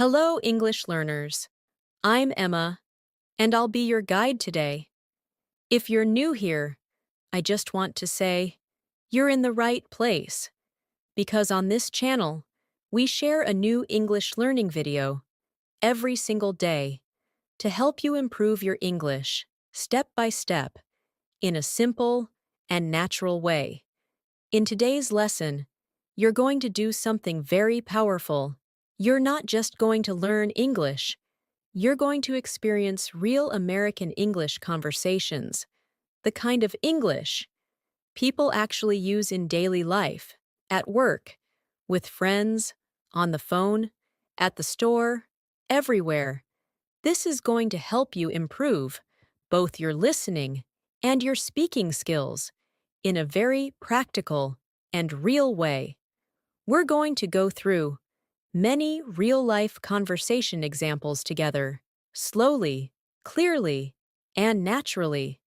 Hello, English learners. I'm Emma, and I'll be your guide today. If you're new here, I just want to say you're in the right place, because on this channel, we share a new English learning video every single day to help you improve your English step by step in a simple and natural way. In today's lesson, you're going to do something very powerful. You're not just going to learn English, you're going to experience real American English conversations, the kind of English people actually use in daily life, at work, with friends, on the phone, at the store, everywhere. This is going to help you improve both your listening and your speaking skills in a very practical and real way. We're going to go through many real-life conversation examples together, slowly, clearly, and naturally,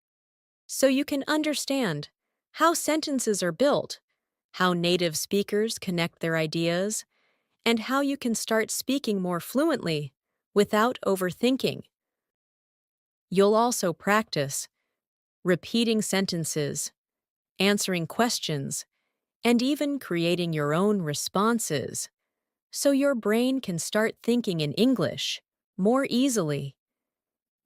so you can understand how sentences are built, how native speakers connect their ideas, and how you can start speaking more fluently without overthinking. You'll also practice repeating sentences, answering questions, and even creating your own responses, so your brain can start thinking in English more easily.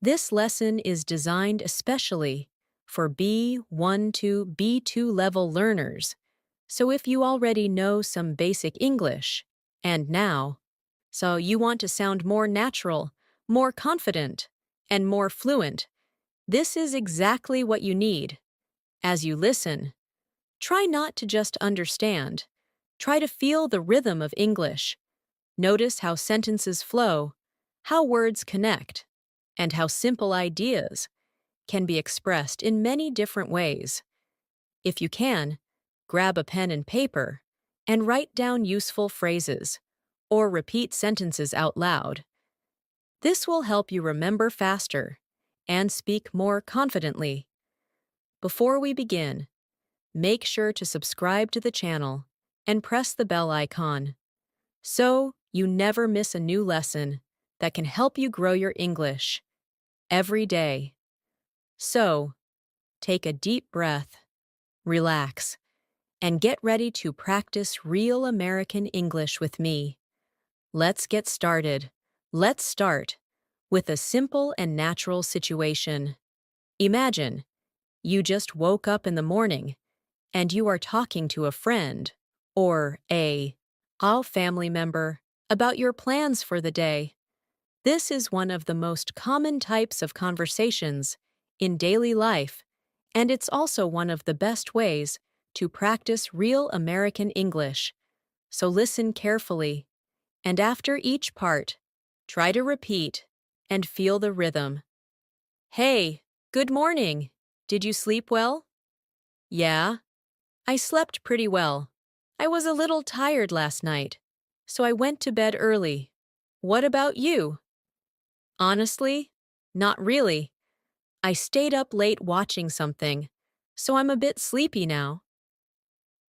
This lesson is designed especially for B1 to B2 level learners, so if you already know some basic English, and now, so you want to sound more natural, more confident, and more fluent, this is exactly what you need. As you listen, try not to just understand. Try to feel the rhythm of English. Notice how sentences flow, how words connect, and how simple ideas can be expressed in many different ways. If you can, grab a pen and paper and write down useful phrases or repeat sentences out loud. This will help you remember faster and speak more confidently. Before we begin, make sure to subscribe to the channel and press the bell icon so you never miss a new lesson that can help you grow your English every day. So, take a deep breath, relax, and get ready to practice real American English with me. Let's get started. Let's start with a simple and natural situation. Imagine you just woke up in the morning and you are talking to a friend or a family member about your plans for the day. This is one of the most common types of conversations in daily life, and it's also one of the best ways to practice real American English. So listen carefully, and after each part, try to repeat and feel the rhythm. Hey, good morning. Did you sleep well? Yeah, I slept pretty well. I was a little tired last night, so I went to bed early. What about you? Honestly, not really. I stayed up late watching something, so I'm a bit sleepy now.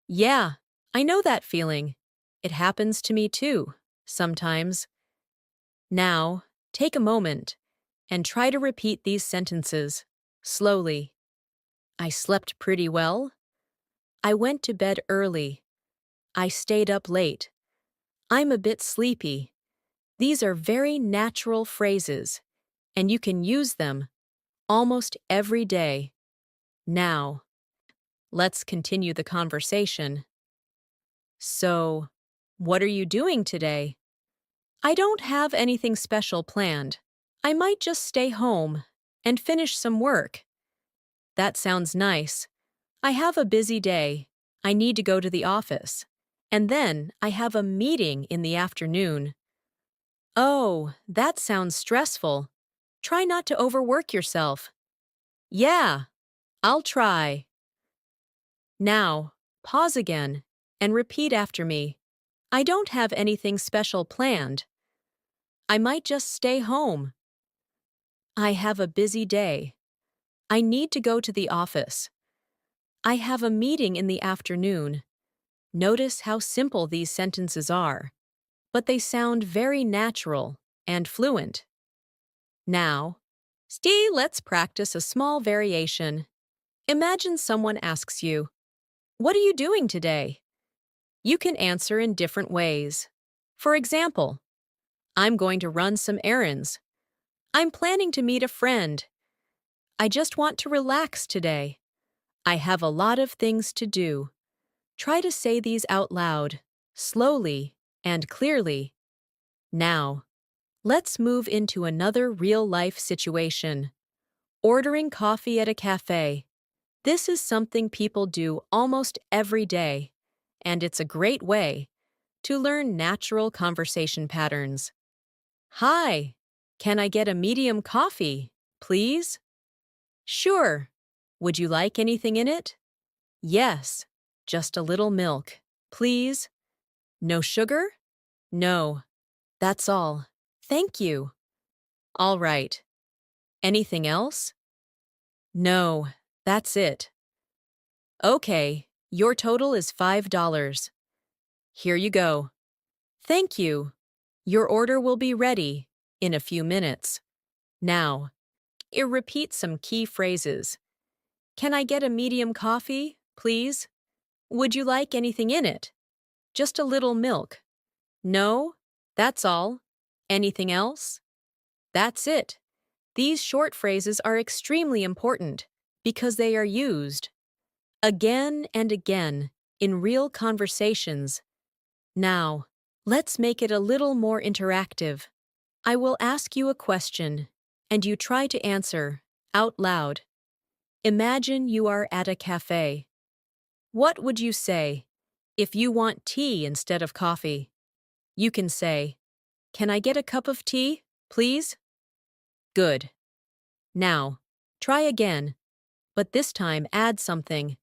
Yeah, I know that feeling. It happens to me too, sometimes. Now, take a moment and try to repeat these sentences slowly. I slept pretty well. I went to bed early. I stayed up late. I'm a bit sleepy. These are very natural phrases, and you can use them almost every day. Now, let's continue the conversation. So, what are you doing today? I don't have anything special planned. I might just stay home and finish some work. That sounds nice. I have a busy day. I need to go to the office. And then I have a meeting in the afternoon. Oh, that sounds stressful. Try not to overwork yourself. Yeah, I'll try. Now, pause again and repeat after me. I don't have anything special planned. I might just stay home. I have a busy day. I need to go to the office. I have a meeting in the afternoon. Notice how simple these sentences are, but they sound very natural and fluent. Now, let's practice a small variation. Imagine someone asks you, "What are you doing today?" You can answer in different ways. For example, "I'm going to run some errands." "I'm planning to meet a friend." "I just want to relax today." "I have a lot of things to do." Try to say these out loud, slowly and clearly. Now, let's move into another real-life situation. Ordering coffee at a cafe. This is something people do almost every day, and it's a great way to learn natural conversation patterns. "Hi, can I get a medium coffee, please?" "Sure. Would you like anything in it?" "Yes, just a little milk, please." "No sugar?" "No, that's all. Thank you." "All right. Anything else?" "No, that's it." "Okay, your total is $5. Here you go." "Thank you. Your order will be ready in a few minutes." Now, repeat some key phrases. "Can I get a medium coffee, please?" "Would you like anything in it?" "Just a little milk." "No, that's all." "Anything else?" That's it. These short phrases are extremely important because they are used again and again in real conversations. Now, let's make it a little more interactive. I will ask you a question, and you try to answer out loud. Imagine you are at a cafe. What would you say if you want tea instead of coffee? You can say, "Can I get a cup of tea, please?" Good. Now, try again, but this time add something.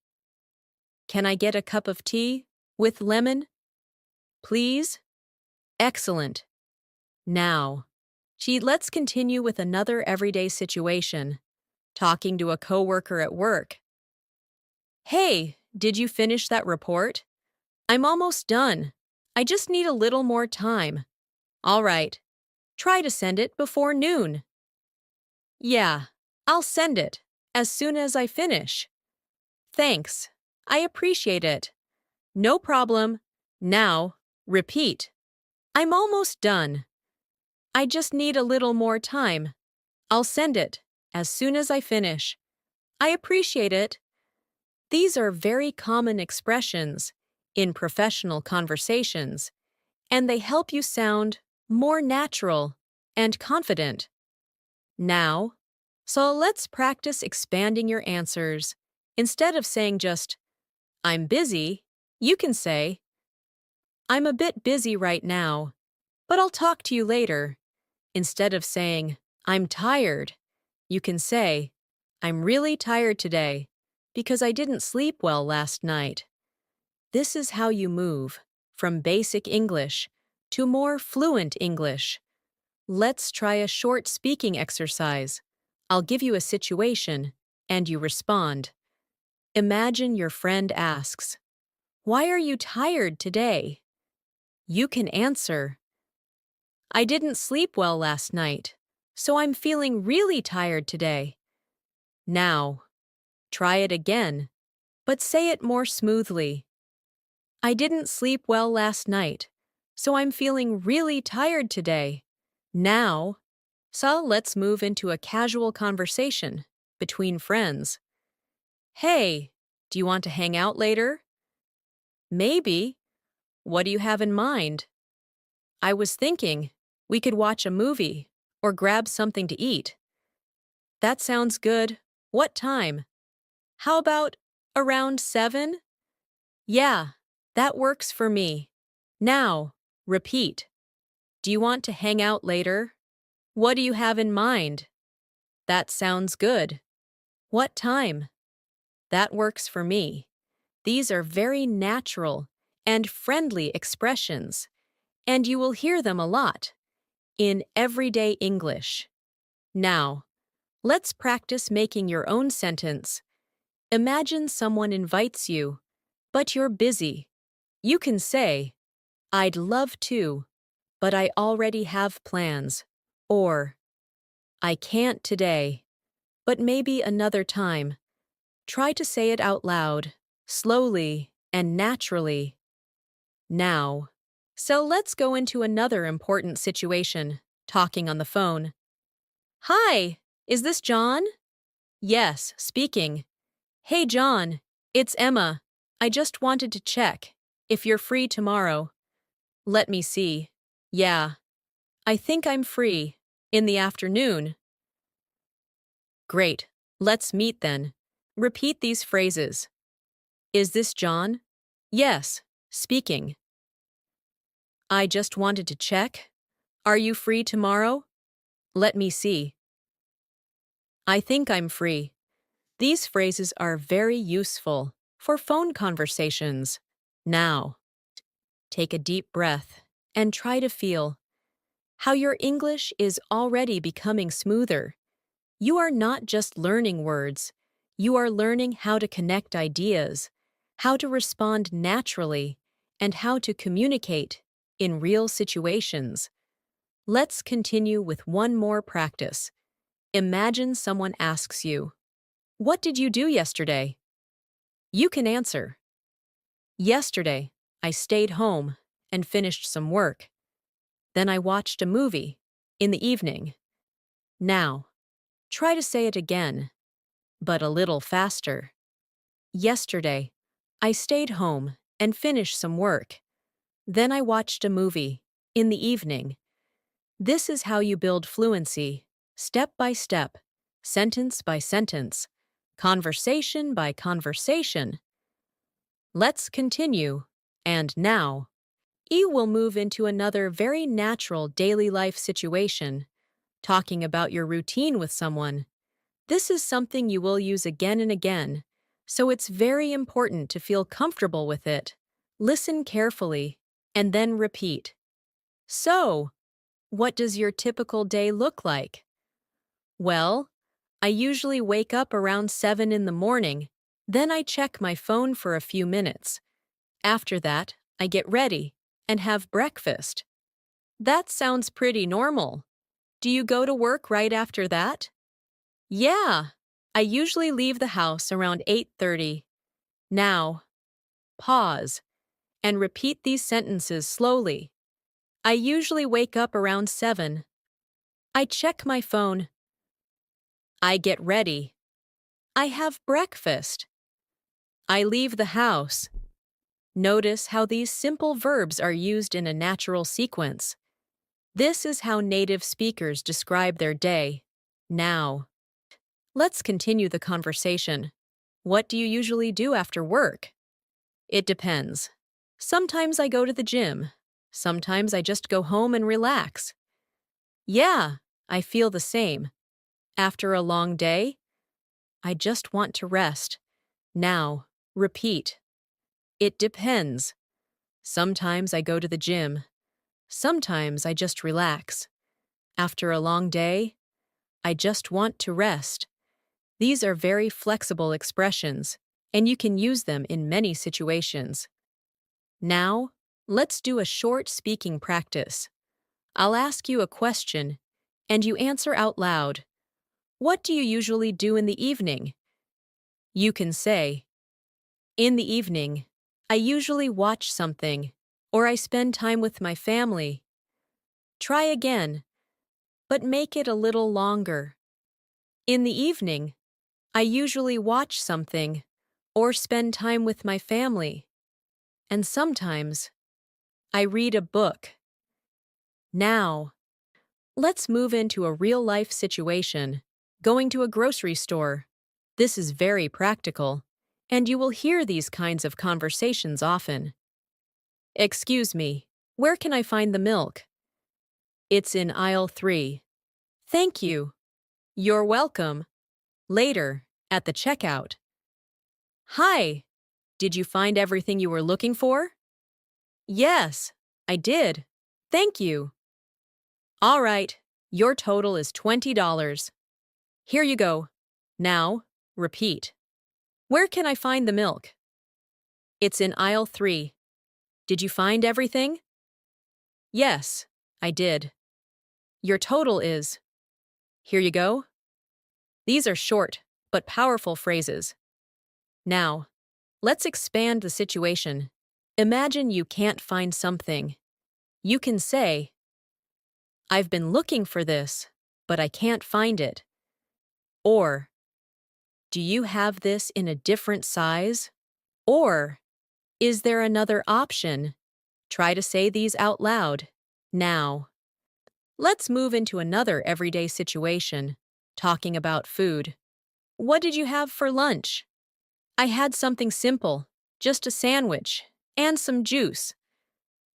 "Can I get a cup of tea with lemon, please?" Excellent. Now, let's continue with another everyday situation. Talking to a coworker at work. "Hey, did you finish that report?" "I'm almost done. I just need a little more time." "All right. Try to send it before noon." "Yeah, I'll send it as soon as I finish." "Thanks. I appreciate it." "No problem." Now, repeat. "I'm almost done. I just need a little more time. I'll send it as soon as I finish." "I appreciate it." These are very common expressions in professional conversations, and they help you sound more natural and confident. Now, let's practice expanding your answers. Instead of saying just, "I'm busy," you can say, "I'm a bit busy right now, but I'll talk to you later." Instead of saying, "I'm tired," you can say, "I'm really tired today because I didn't sleep well last night." This is how you move from basic English to more fluent English. Let's try a short speaking exercise. I'll give you a situation, and you respond. Imagine your friend asks, "Why are you tired today?" You can answer, "I didn't sleep well last night, so I'm feeling really tired today." Now, try it again, but say it more smoothly. "I didn't sleep well last night, so I'm feeling really tired today." Now, let's move into a casual conversation between friends. "Hey, do you want to hang out later?" "Maybe. What do you have in mind?" "I was thinking we could watch a movie or grab something to eat." "That sounds good. What time?" "How about around 7?" "Yeah, that works for me." Now, repeat. "Do you want to hang out later?" "What do you have in mind?" "That sounds good." "What time?" "That works for me." These are very natural and friendly expressions, and you will hear them a lot in everyday English. Now, let's practice making your own sentence. Imagine someone invites you, but you're busy. You can say, "I'd love to," but I already have plans. Or, I can't today, but maybe another time. Try to say it out loud, slowly and naturally. Now. So let's go into another important situation, talking on the phone. Hi, is this John? Yes, speaking. Hey John, it's Emma. I just wanted to check if you're free tomorrow. Let me see. Yeah, I think I'm free. In the afternoon. Great. Let's meet then. Repeat these phrases. Is this John? Yes, speaking. I just wanted to check. Are you free tomorrow? Let me see. I think I'm free. These phrases are very useful for phone conversations. Now, take a deep breath and try to feel how your English is already becoming smoother. You are not just learning words, you are learning how to connect ideas, how to respond naturally, and how to communicate in real situations. Let's continue with one more practice. Imagine someone asks you, "What did you do yesterday?" You can answer, "Yesterday, I stayed home and finished some work. Then I watched a movie in the evening." Now, try to say it again, but a little faster. Yesterday, I stayed home and finished some work. Then I watched a movie in the evening. This is how you build fluency, step by step, sentence by sentence, conversation by conversation. Let's continue. And now, you will move into another very natural daily life situation, talking about your routine with someone. This is something you will use again and again, so it's very important to feel comfortable with it. Listen carefully, and then repeat. So, what does your typical day look like? Well, I usually wake up around 7 in the morning, then I check my phone for a few minutes. After that, I get ready and have breakfast. That sounds pretty normal. Do you go to work right after that? Yeah, I usually leave the house around 8:30. Now, pause and repeat these sentences slowly. I usually wake up around 7. I check my phone. I get ready. I have breakfast. I leave the house. Notice how these simple verbs are used in a natural sequence. This is how native speakers describe their day. Now, let's continue the conversation. What do you usually do after work? It depends. Sometimes I go to the gym. Sometimes I just go home and relax. Yeah, I feel the same. After a long day, I just want to rest. Now, repeat. It depends. Sometimes I go to the gym. Sometimes I just relax. After a long day, I just want to rest. These are very flexible expressions, and you can use them in many situations. Now, let's do a short speaking practice. I'll ask you a question, and you answer out loud. What do you usually do in the evening? You can say, in the evening, I usually watch something, or I spend time with my family. Try again, but make it a little longer. In the evening, I usually watch something, or spend time with my family. And sometimes, I read a book. Now, let's move into a real-life situation, going to a grocery store. This is very practical, and you will hear these kinds of conversations often. Excuse me, where can I find the milk? It's in aisle 3. Thank you. You're welcome. Later, at the checkout. Hi, did you find everything you were looking for? Yes, I did. Thank you. All right, your total is $20. Here you go. Now, repeat. Where can I find the milk? It's in aisle 3. Did you find everything? Yes, I did. Your total is. Here you go. These are short, but powerful phrases. Now, let's expand the situation. Imagine you can't find something. You can say, I've been looking for this, but I can't find it. Or, do you have this in a different size? Or, is there another option? Try to say these out loud. Now, let's move into another everyday situation, talking about food. What did you have for lunch? I had something simple, just a sandwich, and some juice.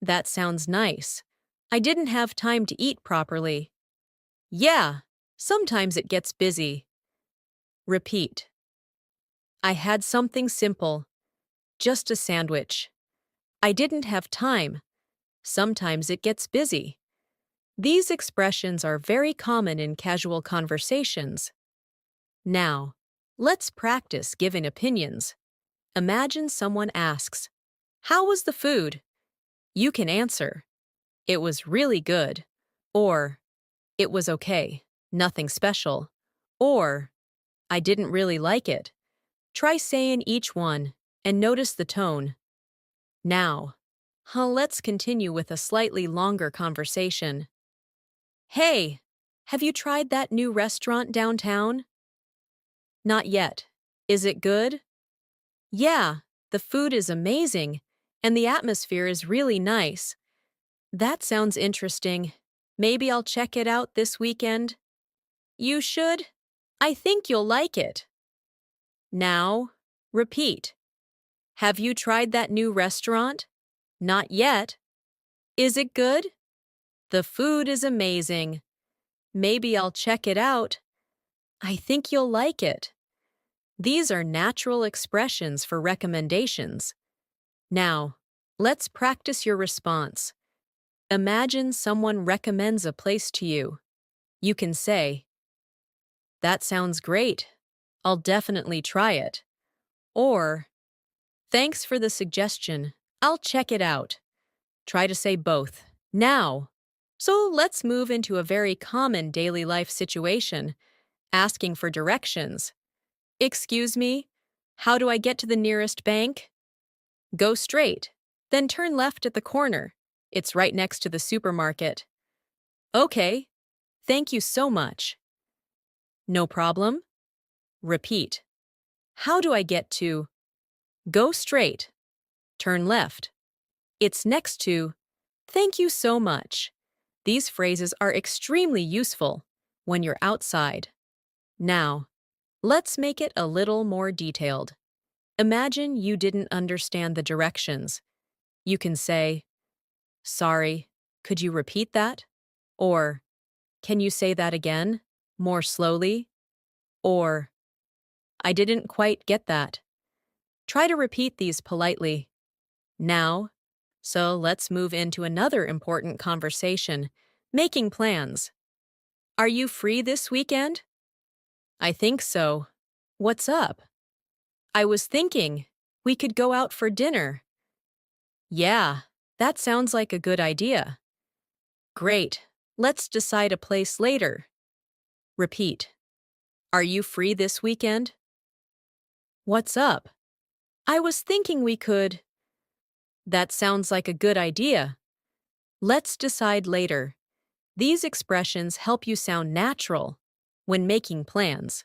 That sounds nice. I didn't have time to eat properly. Yeah, sometimes it gets busy. Repeat. I had something simple, just a sandwich. I didn't have time. Sometimes it gets busy. These expressions are very common in casual conversations. Now, let's practice giving opinions. Imagine someone asks, How was the food? You can answer, It was really good. Or, It was okay, nothing special. Or, I didn't really like it. Try saying each one and notice the tone. Now, let's continue with a slightly longer conversation. Hey, have you tried that new restaurant downtown? Not yet. Is it good? Yeah, the food is amazing, and the atmosphere is really nice. That sounds interesting. Maybe I'll check it out this weekend. You should. I think you'll like it. Now, repeat. Have you tried that new restaurant? Not yet. Is it good? The food is amazing. Maybe I'll check it out. I think you'll like it. These are natural expressions for recommendations. Now, let's practice your response. Imagine someone recommends a place to you. You can say, That sounds great. I'll definitely try it. Or, Thanks for the suggestion. I'll check it out. Try to say both. Now. So let's move into a very common daily life situation, asking for directions. Excuse me, how do I get to the nearest bank? Go straight, then turn left at the corner. It's right next to the supermarket. Okay, thank you so much. No problem. Repeat. How do I get to? Go straight, turn left. It's next to, thank you so much. These phrases are extremely useful when you're outside. Now, let's make it a little more detailed. Imagine you didn't understand the directions. You can say, Sorry, could you repeat that? Or, Can you say that again, more slowly? Or, I didn't quite get that. Try to repeat these politely. Now, so let's move into another important conversation, making plans. Are you free this weekend? I think so. What's up? I was thinking, we could go out for dinner. Yeah, that sounds like a good idea. Great, let's decide a place later. Repeat. Are you free this weekend? What's up? I was thinking we could. That sounds like a good idea. Let's decide later. These expressions help you sound natural when making plans.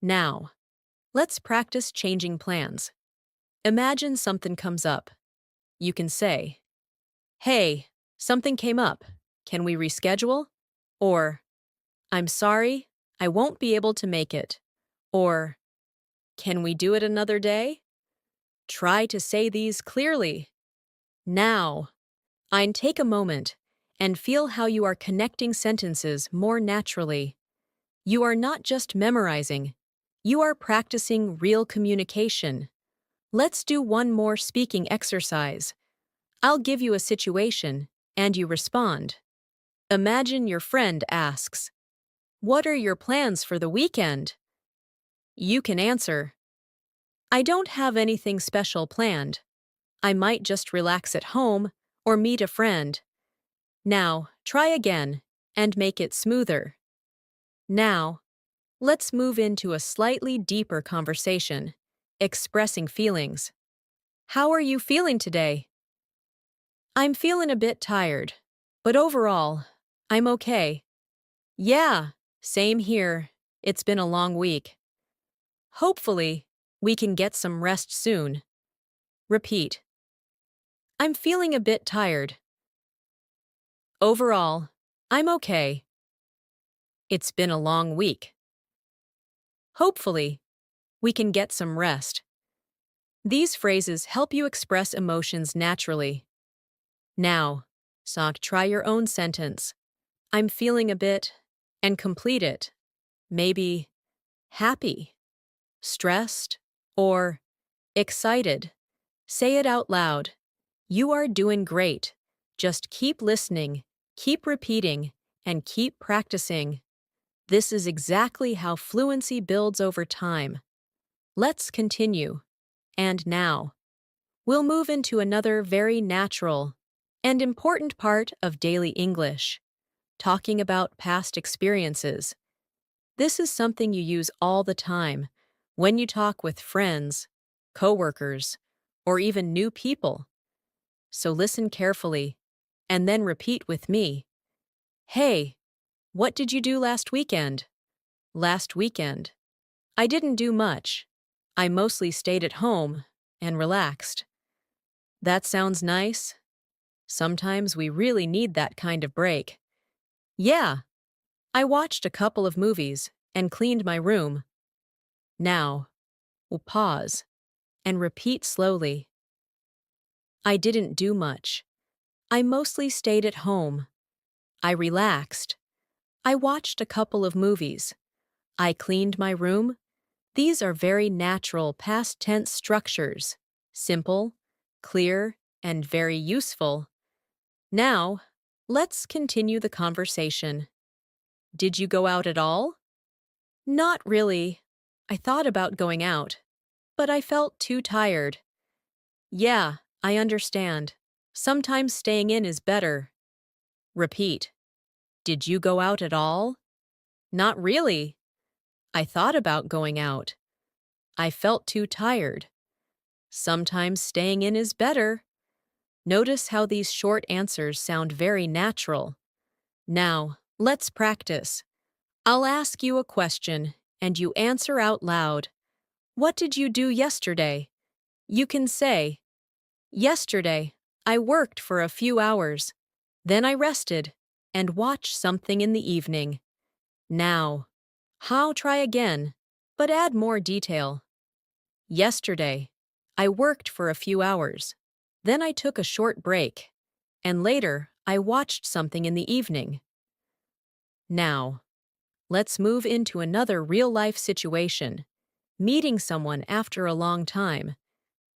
Now, let's practice changing plans. Imagine something comes up. You can say, Hey, something came up. Can we reschedule? Or, I'm sorry, I won't be able to make it. Or, Can we do it another day? Try to say these clearly. Now, and take a moment and feel how you are connecting sentences more naturally. You are not just memorizing, you are practicing real communication. Let's do one more speaking exercise. I'll give you a situation, and you respond. Imagine your friend asks, What are your plans for the weekend? You can answer, I don't have anything special planned. I might just relax at home or meet a friend. Now, try again and make it smoother. Now, let's move into a slightly deeper conversation, expressing feelings. How are you feeling today? I'm feeling a bit tired, but overall, I'm okay. Yeah, same here. It's been a long week. Hopefully, we can get some rest soon. Repeat. I'm feeling a bit tired. Overall, I'm okay. It's been a long week. Hopefully, we can get some rest. These phrases help you express emotions naturally. Now, try your own sentence. I'm feeling a bit, and complete it. Maybe happy, stressed, or excited. Say it out loud. You are doing great. Just keep listening, keep repeating, and keep practicing. This is exactly how fluency builds over time. Let's continue. And now, we'll move into another very natural and important part of daily English, talking about past experiences. This is something you use all the time when you talk with friends, coworkers, or even new people. So listen carefully and then repeat with me. Hey, what did you do last weekend? Last weekend. I didn't do much. I mostly stayed at home and relaxed. That sounds nice. Sometimes we really need that kind of break. Yeah, I watched a couple of movies and cleaned my room. Now, we'll pause and repeat slowly. I didn't do much. I mostly stayed at home. I relaxed. I watched a couple of movies. I cleaned my room. These are very natural past tense structures. Simple, clear, and very useful. Now, let's continue the conversation. Did you go out at all? Not really. I thought about going out, but I felt too tired. Yeah, I understand. Sometimes staying in is better. Repeat. Did you go out at all? Not really. I thought about going out. I felt too tired. Sometimes staying in is better. Notice how these short answers sound very natural. Now, let's practice. I'll ask you a question, and you answer out loud. What did you do yesterday? You can say, yesterday, I worked for a few hours. Then I rested and watched something in the evening. Now, try again, but add more detail. Yesterday, I worked for a few hours. Then I took a short break. And later, I watched something in the evening. Now, let's move into another real-life situation. Meeting someone after a long time.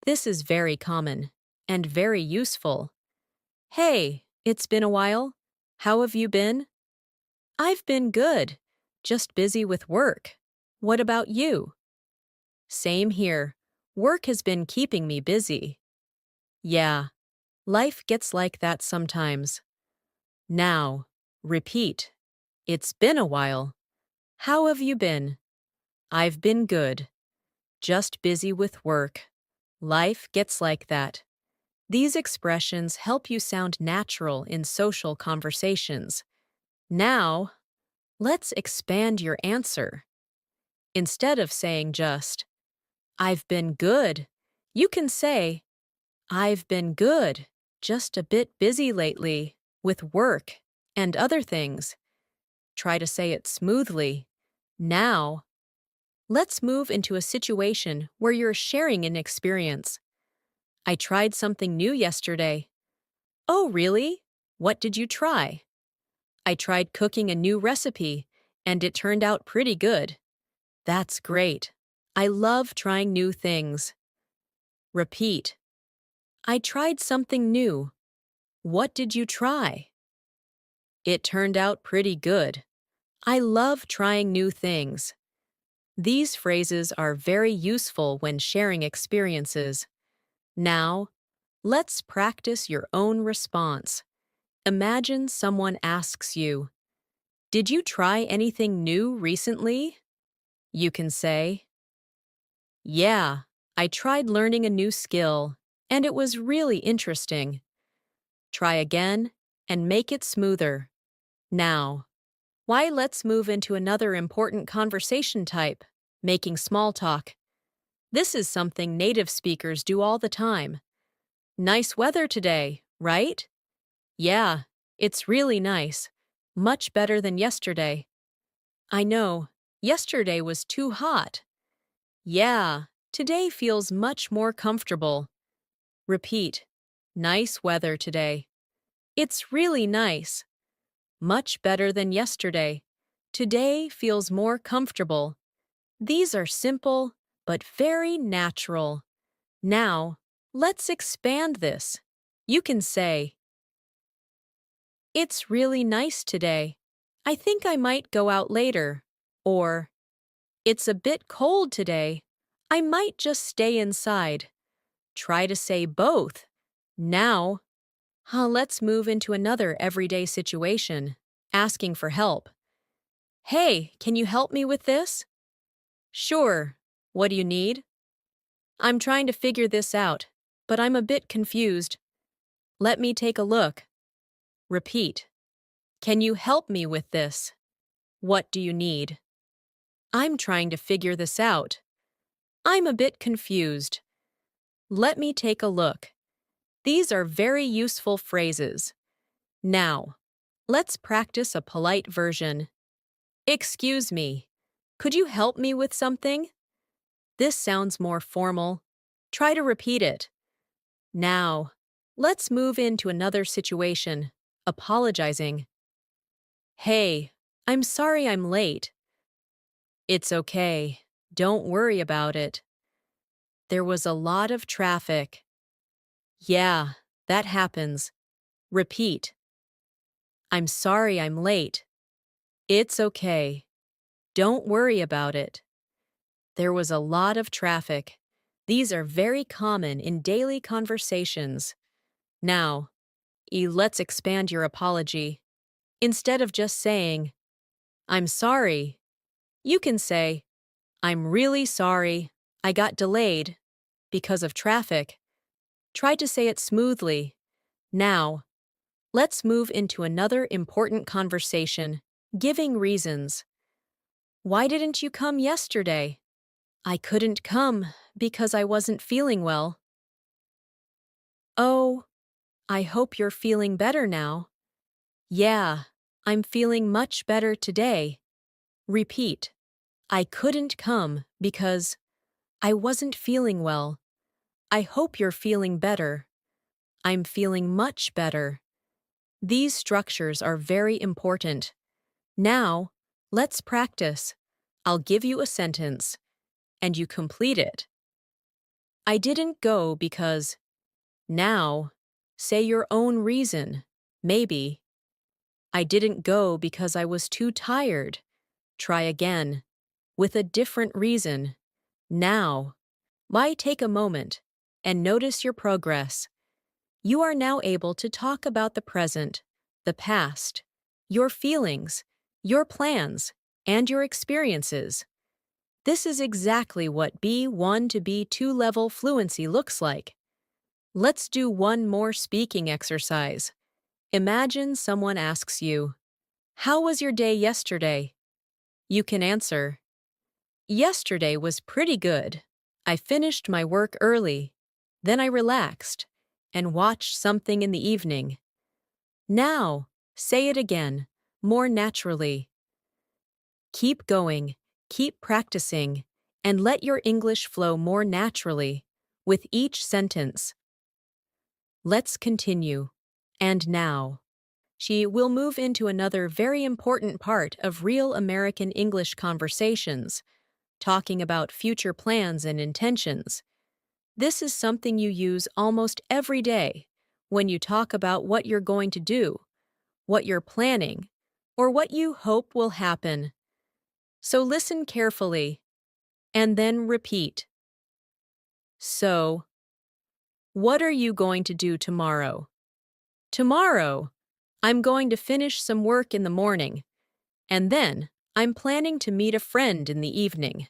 This is very common and very useful. Hey, it's been a while. How have you been? I've been good. Just busy with work. What about you? Same here. Work has been keeping me busy. Yeah, life gets like that sometimes. Now, repeat. It's been a while. How have you been? I've been good. Just busy with work. Life gets like that. These expressions help you sound natural in social conversations. Now, let's expand your answer. Instead of saying just, I've been good, you can say, I've been good, just a bit busy lately, with work and other things. Try to say it smoothly. Now, let's move into a situation where you're sharing an experience. I tried something new yesterday. Oh, really? What did you try? I tried cooking a new recipe, and it turned out pretty good. That's great. I love trying new things. Repeat. I tried something new. What did you try? It turned out pretty good. I love trying new things. These phrases are very useful when sharing experiences. Now, let's practice your own response. Imagine someone asks you, "Did you try anything new recently?" You can say, "Yeah, I tried learning a new skill, and it was really interesting." Try again and make it smoother. Now, let's move into another important conversation type, making small talk. This is something native speakers do all the time. Nice weather today, right? Yeah, it's really nice. Much better than yesterday. I know, yesterday was too hot. Yeah, today feels much more comfortable. Repeat. Nice weather today. It's really nice. Much better than yesterday. Today feels more comfortable. These are simple, but very natural. Now, let's expand this. You can say, "It's really nice today. I think I might go out later." Or, "It's a bit cold today. I might just stay inside." Try to say both. Now, let's move into another everyday situation, asking for help. "Hey, can you help me with this?" "Sure. What do you need?" "I'm trying to figure this out, but I'm a bit confused." "Let me take a look." Repeat. "Can you help me with this?" "What do you need?" "I'm trying to figure this out." "I'm a bit confused." "Let me take a look." These are very useful phrases. Now, let's practice a polite version. "Excuse me. Could you help me with something?" This sounds more formal. Try to repeat it. Now, let's move into another situation, apologizing. "Hey, I'm sorry I'm late." "It's okay. Don't worry about it." "There was a lot of traffic." "Yeah, that happens." Repeat. "I'm sorry I'm late." "It's okay. Don't worry about it." "There was a lot of traffic." These are very common in daily conversations. Now, let's expand your apology. Instead of just saying, "I'm sorry," you can say, "I'm really sorry. I got delayed because of traffic." Try to say it smoothly. Now, let's move into another important conversation, giving reasons. "Why didn't you come yesterday?" "I couldn't come because I wasn't feeling well." "Oh, I hope you're feeling better now." "Yeah, I'm feeling much better today." Repeat. "I couldn't come because I wasn't feeling well." "I hope you're feeling better." "I'm feeling much better." These structures are very important. Now, let's practice. I'll give you a sentence, and you complete it. "I didn't go because..." Now, say your own reason. Maybe. "I didn't go because I was too tired." Try again, with a different reason. Now, take a moment and notice your progress. You are now able to talk about the present, the past, your feelings, your plans, and your experiences. This is exactly what B1 to B2 level fluency looks like. Let's do one more speaking exercise. Imagine someone asks you, "How was your day yesterday?" You can answer, "Yesterday was pretty good. I finished my work early. Then I relaxed and watched something in the evening." Now, say it again, more naturally. Keep going, keep practicing, and let your English flow more naturally with each sentence. Let's continue. And now, she will move into another very important part of real American English conversations, talking about future plans and intentions. This is something you use almost every day when you talk about what you're going to do, what you're planning, or what you hope will happen. So listen carefully, and then repeat. So, what are you going to do tomorrow? Tomorrow, I'm going to finish some work in the morning, and then I'm planning to meet a friend in the evening.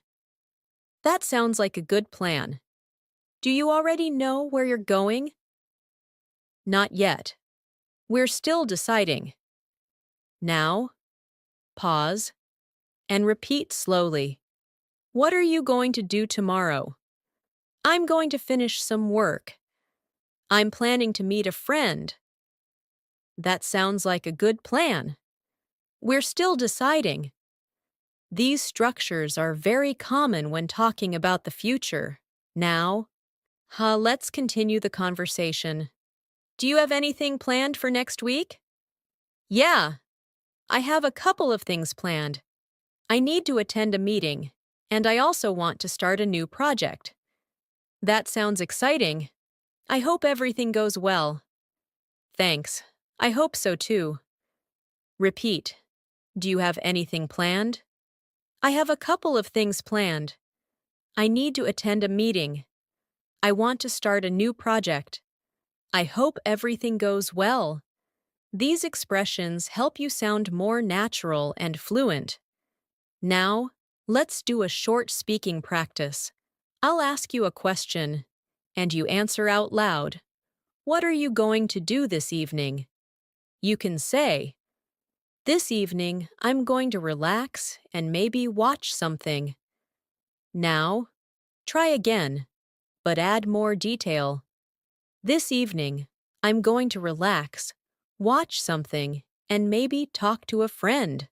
That sounds like a good plan. Do you already know where you're going? Not yet. We're still deciding. Now, pause, and repeat slowly. What are you going to do tomorrow? I'm going to finish some work. I'm planning to meet a friend. That sounds like a good plan. We're still deciding. These structures are very common when talking about the future. Now, let's continue the conversation. Do you have anything planned for next week? Yeah, I have a couple of things planned. I need to attend a meeting, and I also want to start a new project. That sounds exciting. I hope everything goes well. Thanks. I hope so too. Repeat. Do you have anything planned? I have a couple of things planned. I need to attend a meeting. I want to start a new project. I hope everything goes well. These expressions help you sound more natural and fluent. Now, let's do a short speaking practice. I'll ask you a question, and you answer out loud. What are you going to do this evening? You can say, "This evening, I'm going to relax and maybe watch something." Now, try again, but add more detail. This evening, I'm going to relax, watch something, and maybe talk to a friend.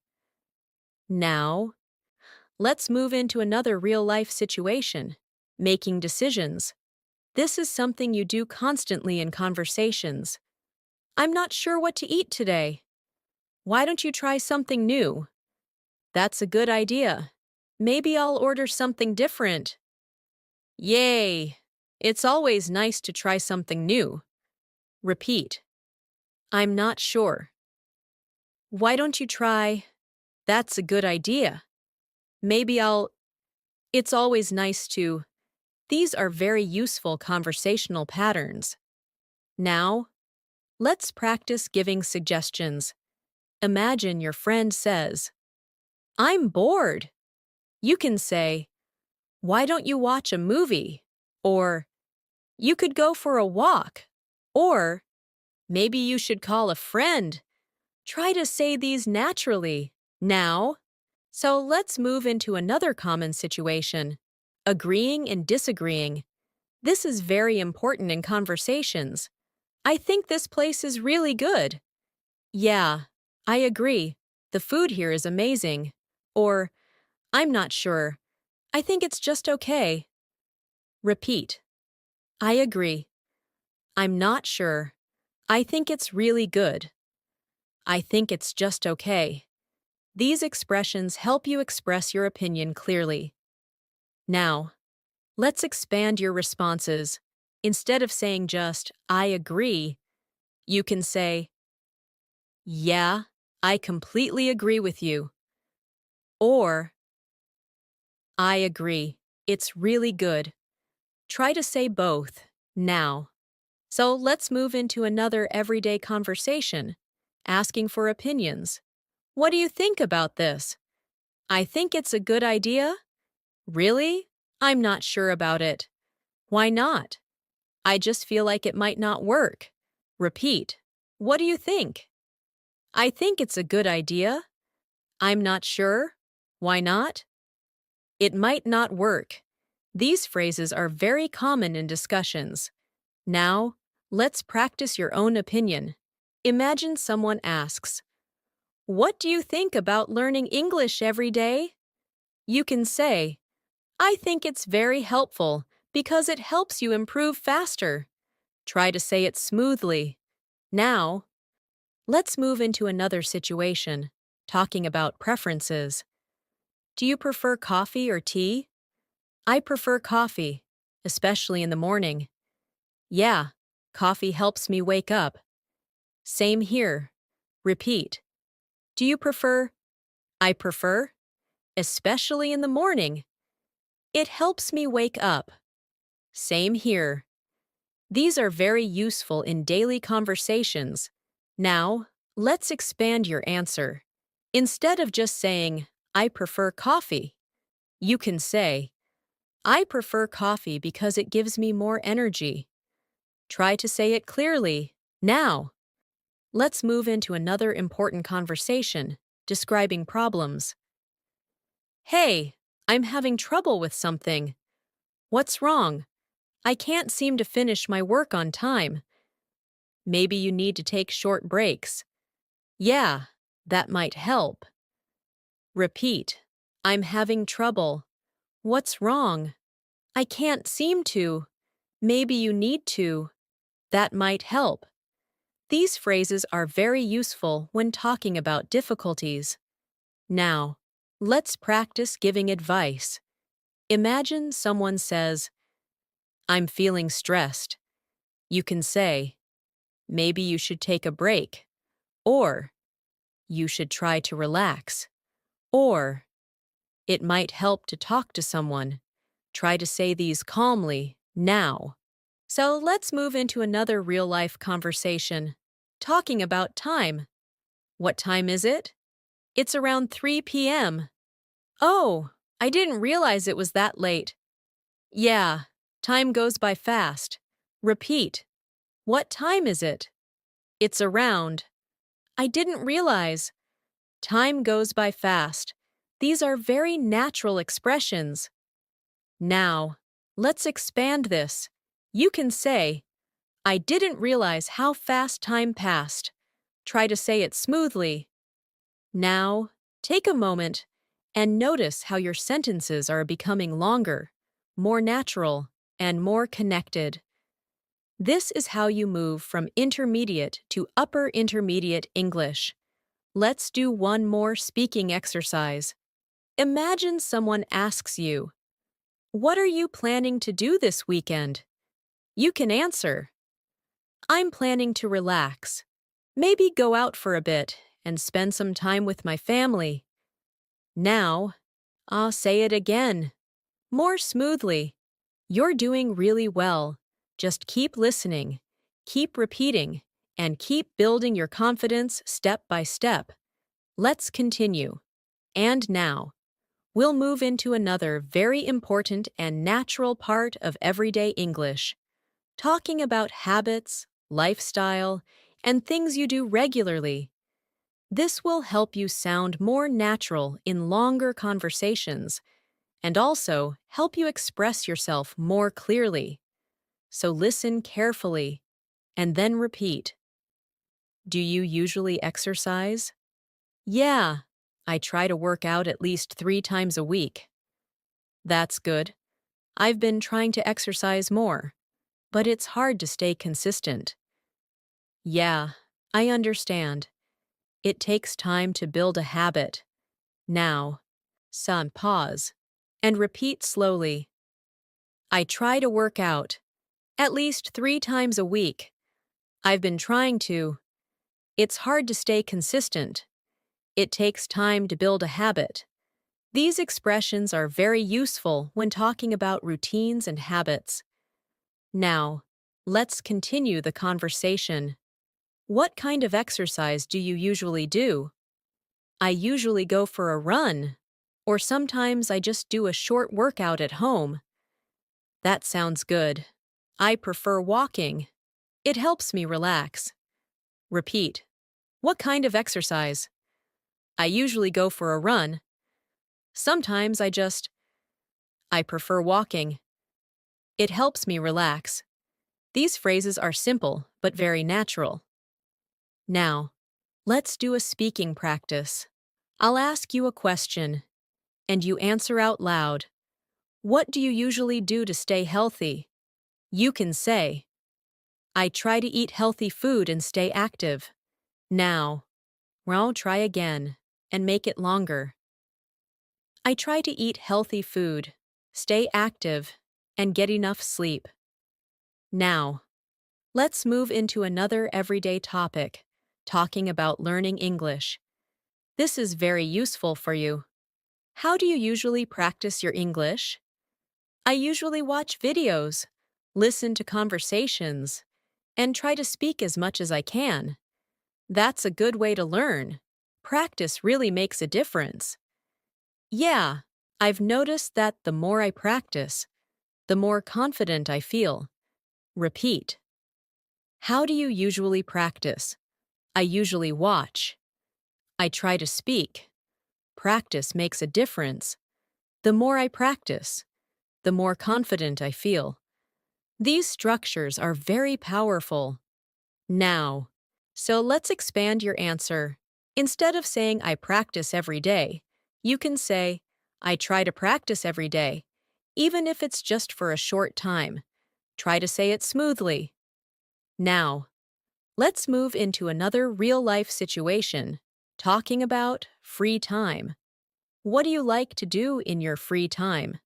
Now, let's move into another real-life situation, making decisions. This is something you do constantly in conversations. I'm not sure what to eat today. Why don't you try something new? That's a good idea. Maybe I'll order something different. Yay! It's always nice to try something new. Repeat. I'm not sure. Why don't you try? That's a good idea. Maybe I'll. It's always nice to. These are very useful conversational patterns. Now, let's practice giving suggestions. Imagine your friend says, "I'm bored." You can say, "Why don't you watch a movie?" Or, "You could go for a walk." Or, "Maybe you should call a friend." Try to say these naturally. Now, so let's move into another common situation. Agreeing and disagreeing. This is very important in conversations. I think this place is really good. Yeah, I agree. The food here is amazing. Or, I'm not sure. I think it's just okay. Repeat. I agree. I'm not sure. I think it's really good. I think it's just okay. These expressions help you express your opinion clearly. Now, let's expand your responses. Instead of saying just, "I agree," you can say, "Yeah, I completely agree with you." Or, "I agree. It's really good." Try to say both, now. So let's move into another everyday conversation, asking for opinions. What do you think about this? I think it's a good idea. Really? I'm not sure about it. Why not? I just feel like it might not work. Repeat. What do you think? I think it's a good idea. I'm not sure. Why not? It might not work. These phrases are very common in discussions. Now, let's practice your own opinion. Imagine someone asks, "What do you think about learning English every day?" You can say, "I think it's very helpful because it helps you improve faster." Try to say it smoothly. Now, let's move into another situation, talking about preferences. Do you prefer coffee or tea? I prefer coffee, especially in the morning. Yeah, coffee helps me wake up. Same here. Repeat. Do you prefer? I prefer, especially in the morning. It helps me wake up. Same here. These are very useful in daily conversations. Now, Let's expand your answer. Instead of just saying, I prefer coffee, you can say, I prefer coffee because it gives me more energy. Try to say it clearly. Now, let's move into another important conversation, describing problems. Hey, I'm having trouble with something. What's wrong? I can't seem to finish my work on time. Maybe you need to take short breaks. Yeah, that might help. Repeat. I'm having trouble. What's wrong? I can't seem to. Maybe you need to. That might help. These phrases are very useful when talking about difficulties. Now, let's practice giving advice. Imagine someone says, I'm feeling stressed. You can say, maybe you should take a break. Or, you should try to relax. Or, it might help to talk to someone. Try to say these calmly, now. So let's move into another real-life conversation, talking about time. What time is it? It's around 3 p.m. Oh, I didn't realize it was that late. Yeah, time goes by fast. Repeat. What time is it? It's around. I didn't realize. Time goes by fast. These are very natural expressions. Now, let's expand this. You can say, I didn't realize how fast time passed. Try to say it smoothly. Now, take a moment and notice how your sentences are becoming longer, more natural, and more connected. This is how you move from intermediate to upper intermediate English. Let's do one more speaking exercise. Imagine someone asks you, what are you planning to do this weekend? You can answer, I'm planning to relax. Maybe go out for a bit and spend some time with my family. Now, I'll say it again, more smoothly. You're doing really well. Just keep listening, keep repeating, and keep building your confidence step by step. Let's continue. And now, we'll move into another very important and natural part of everyday English, talking about habits, lifestyle, and things you do regularly. This will help you sound more natural in longer conversations and also help you express yourself more clearly. So listen carefully and then repeat. Do you usually exercise? Yeah, I try to work out at least 3 times a week. That's good. I've been trying to exercise more, but it's hard to stay consistent. Yeah, I understand. It takes time to build a habit. Now, pause and repeat slowly. I try to work out at least 3 times a week. I've been trying to. It's hard to stay consistent. It takes time to build a habit. These expressions are very useful when talking about routines and habits. Now, let's continue the conversation. What kind of exercise do you usually do? I usually go for a run, or sometimes I just do a short workout at home. That sounds good. I prefer walking. It helps me relax. Repeat. What kind of exercise? I usually go for a run. Sometimes I prefer walking. It helps me relax. These phrases are simple but very natural. Now, let's do a speaking practice. I'll ask you a question, and you answer out loud. What do you usually do to stay healthy? You can say, I try to eat healthy food and stay active. Now, I'll try again and make it longer. I try to eat healthy food, stay active, and get enough sleep. Now, let's move into another everyday topic, talking about learning English. This is very useful for you. How do you usually practice your English? I usually watch videos, listen to conversations, and try to speak as much as I can. That's a good way to learn. Practice really makes a difference. Yeah, I've noticed that the more I practice, the more confident I feel. Repeat. How do you usually practice? I usually watch. I try to speak. Practice makes a difference. The more I practice, the more confident I feel. These structures are very powerful. Now, so let's expand your answer. Instead of saying I practice every day, you can say I try to practice every day, even if it's just for a short time. Try to say it smoothly. Now, let's move into another real-life situation, talking about free time. What do you like to do in your free time?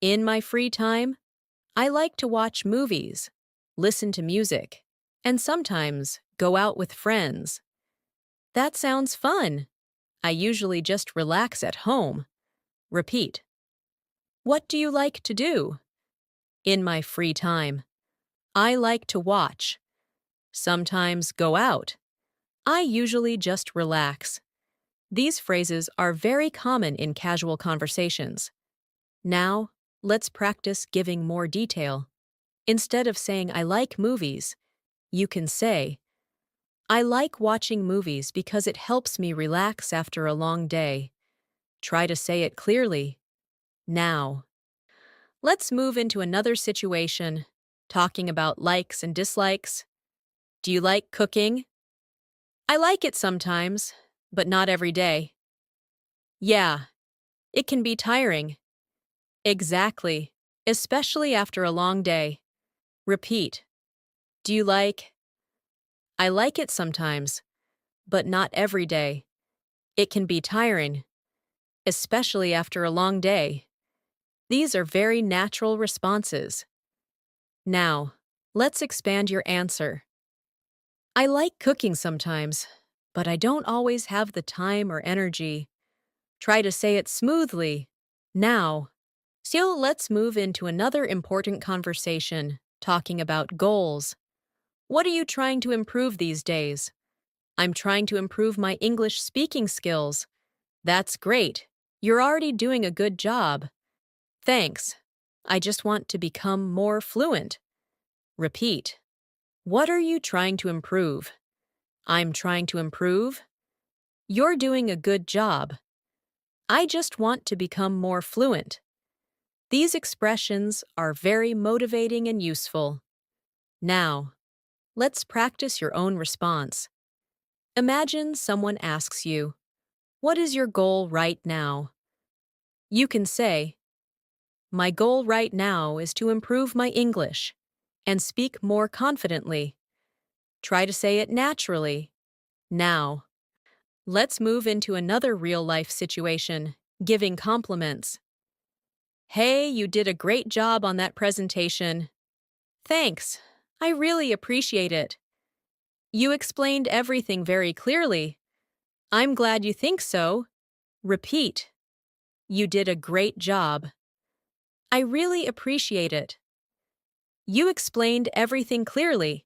In my free time, I like to watch movies, listen to music, and sometimes go out with friends. That sounds fun. I usually just relax at home. Repeat. What do you like to do? In my free time, I like to watch. Sometimes go out. I usually just relax. These phrases are very common in casual conversations. Now, let's practice giving more detail. Instead of saying I like movies, you can say, I like watching movies because it helps me relax after a long day. Try to say it clearly. Now, let's move into another situation, talking about likes and dislikes. Do you like cooking? I like it sometimes, but not every day. Yeah, it can be tiring. Exactly, especially after a long day. Repeat. Do you like? I like it sometimes, but not every day. It can be tiring, especially after a long day. These are very natural responses. Now, let's expand your answer. I like cooking sometimes, but I don't always have the time or energy. Try to say it smoothly. Now, so let's move into another important conversation, talking about goals. What are you trying to improve these days? I'm trying to improve my English speaking skills. That's great. You're already doing a good job. Thanks. I just want to become more fluent. Repeat. What are you trying to improve? I'm trying to improve. You're doing a good job. I just want to become more fluent. These expressions are very motivating and useful. Now, let's practice your own response. Imagine someone asks you, what is your goal right now? You can say, my goal right now is to improve my English and speak more confidently. Try to say it naturally. Now, let's move into another real-life situation, giving compliments. Hey, you did a great job on that presentation. Thanks. I really appreciate it. You explained everything very clearly. I'm glad you think so. Repeat. You did a great job. I really appreciate it. You explained everything clearly.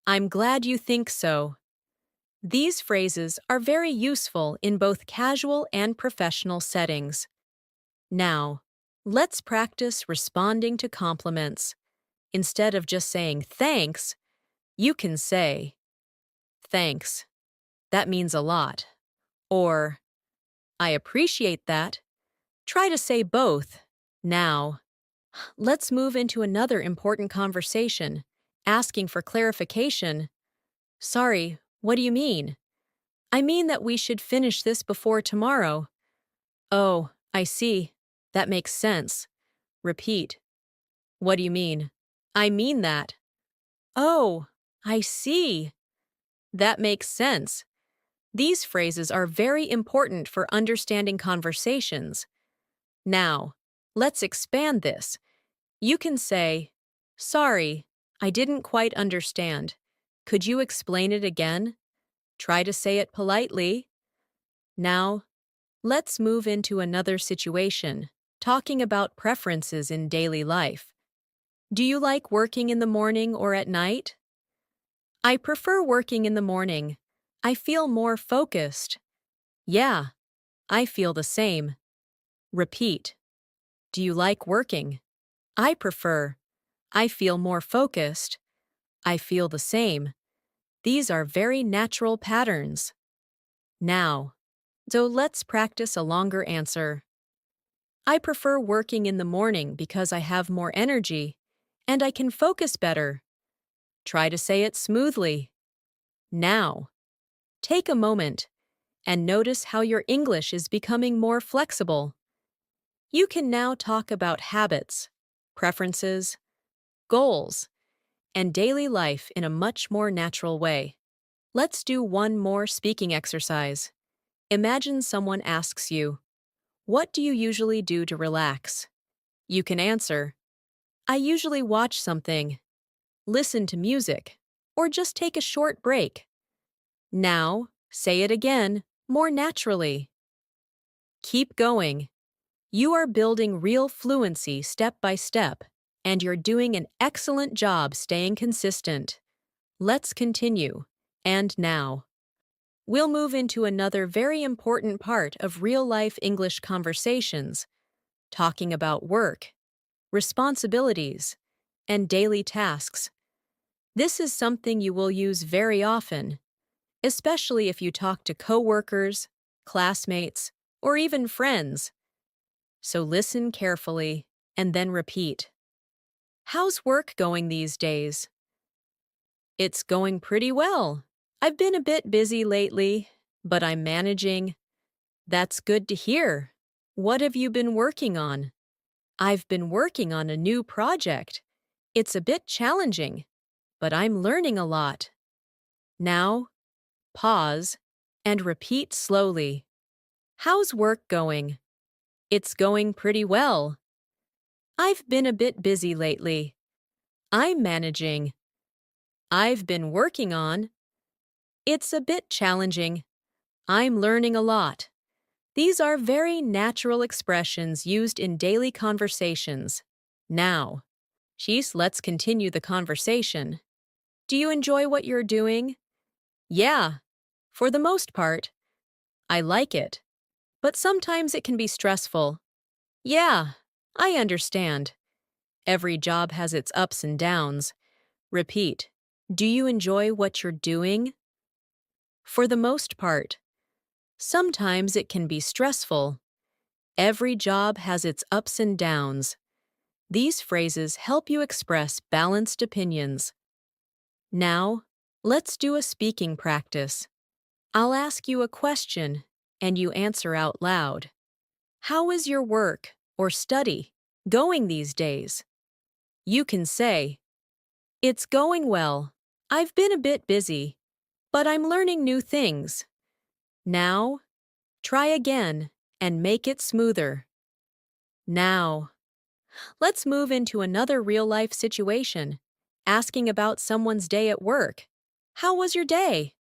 I'm glad you think so. These phrases are very useful in both casual and professional settings. Now, let's practice responding to compliments. Instead of just saying thanks, you can say, thanks. That means a lot. Or, I appreciate that. Try to say both. Now, let's move into another important conversation, asking for clarification. Sorry, what do you mean? I mean that we should finish this before tomorrow. Oh, I see. That makes sense. Repeat. What do you mean? I mean that. Oh, I see. That makes sense. These phrases are very important for understanding conversations. Now, let's expand this. You can say, sorry, I didn't quite understand. Could you explain it again? Try to say it politely. Now, let's move into another situation, talking about preferences in daily life. Do you like working in the morning or at night? I prefer working in the morning. I feel more focused. Yeah, I feel the same. Repeat. Do you like working? I prefer. I feel more focused. I feel the same. These are very natural patterns. Now, so let's practice a longer answer. I prefer working in the morning because I have more energy and I can focus better. Try to say it smoothly. Now, take a moment and notice how your English is becoming more flexible. You can now talk about habits, preferences, goals, and daily life in a much more natural way. Let's do one more speaking exercise. Imagine someone asks you, "What do you usually do to relax?" You can answer, "I usually watch something, listen to music, or just take a short break." Now, say it again, more naturally. Keep going. You are building real fluency step by step, and you're doing an excellent job staying consistent. Let's continue. And now, we'll move into another very important part of real-life English conversations, talking about work, responsibilities, and daily tasks. This is something you will use very often, especially if you talk to coworkers, classmates, or even friends. So listen carefully and then repeat. How's work going these days? It's going pretty well. I've been a bit busy lately, but I'm managing. That's good to hear. What have you been working on? I've been working on a new project. It's a bit challenging, but I'm learning a lot. Now, pause and repeat slowly. How's work going? It's going pretty well. I've been a bit busy lately. I'm managing. I've been working on. It's a bit challenging. I'm learning a lot. These are very natural expressions used in daily conversations. Now, let's continue the conversation. Do you enjoy what you're doing? Yeah, for the most part. I like it. But sometimes it can be stressful. Yeah, I understand. Every job has its ups and downs. Repeat. Do you enjoy what you're doing? For the most part. Sometimes it can be stressful. Every job has its ups and downs. These phrases help you express balanced opinions. Now, let's do a speaking practice. I'll ask you a question, and you answer out loud. How is your work or study going these days? You can say, "It's going well. I've been a bit busy, but I'm learning new things." Now, try again and make it smoother. Now, let's move into another real-life situation, asking about someone's day at work. How was your day?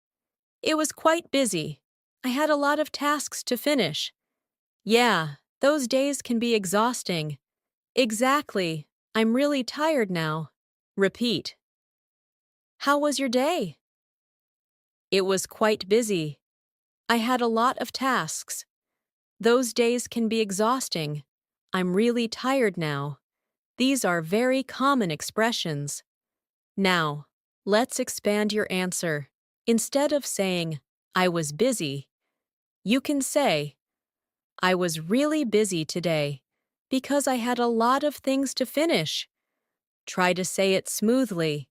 It was quite busy. I had a lot of tasks to finish. Yeah, those days can be exhausting. Exactly. I'm really tired now. Repeat. How was your day? It was quite busy. I had a lot of tasks. Those days can be exhausting. I'm really tired now. These are very common expressions. Now, let's expand your answer. Instead of saying, "I was busy," you can say, "I was really busy today because I had a lot of things to finish." Try to say it smoothly.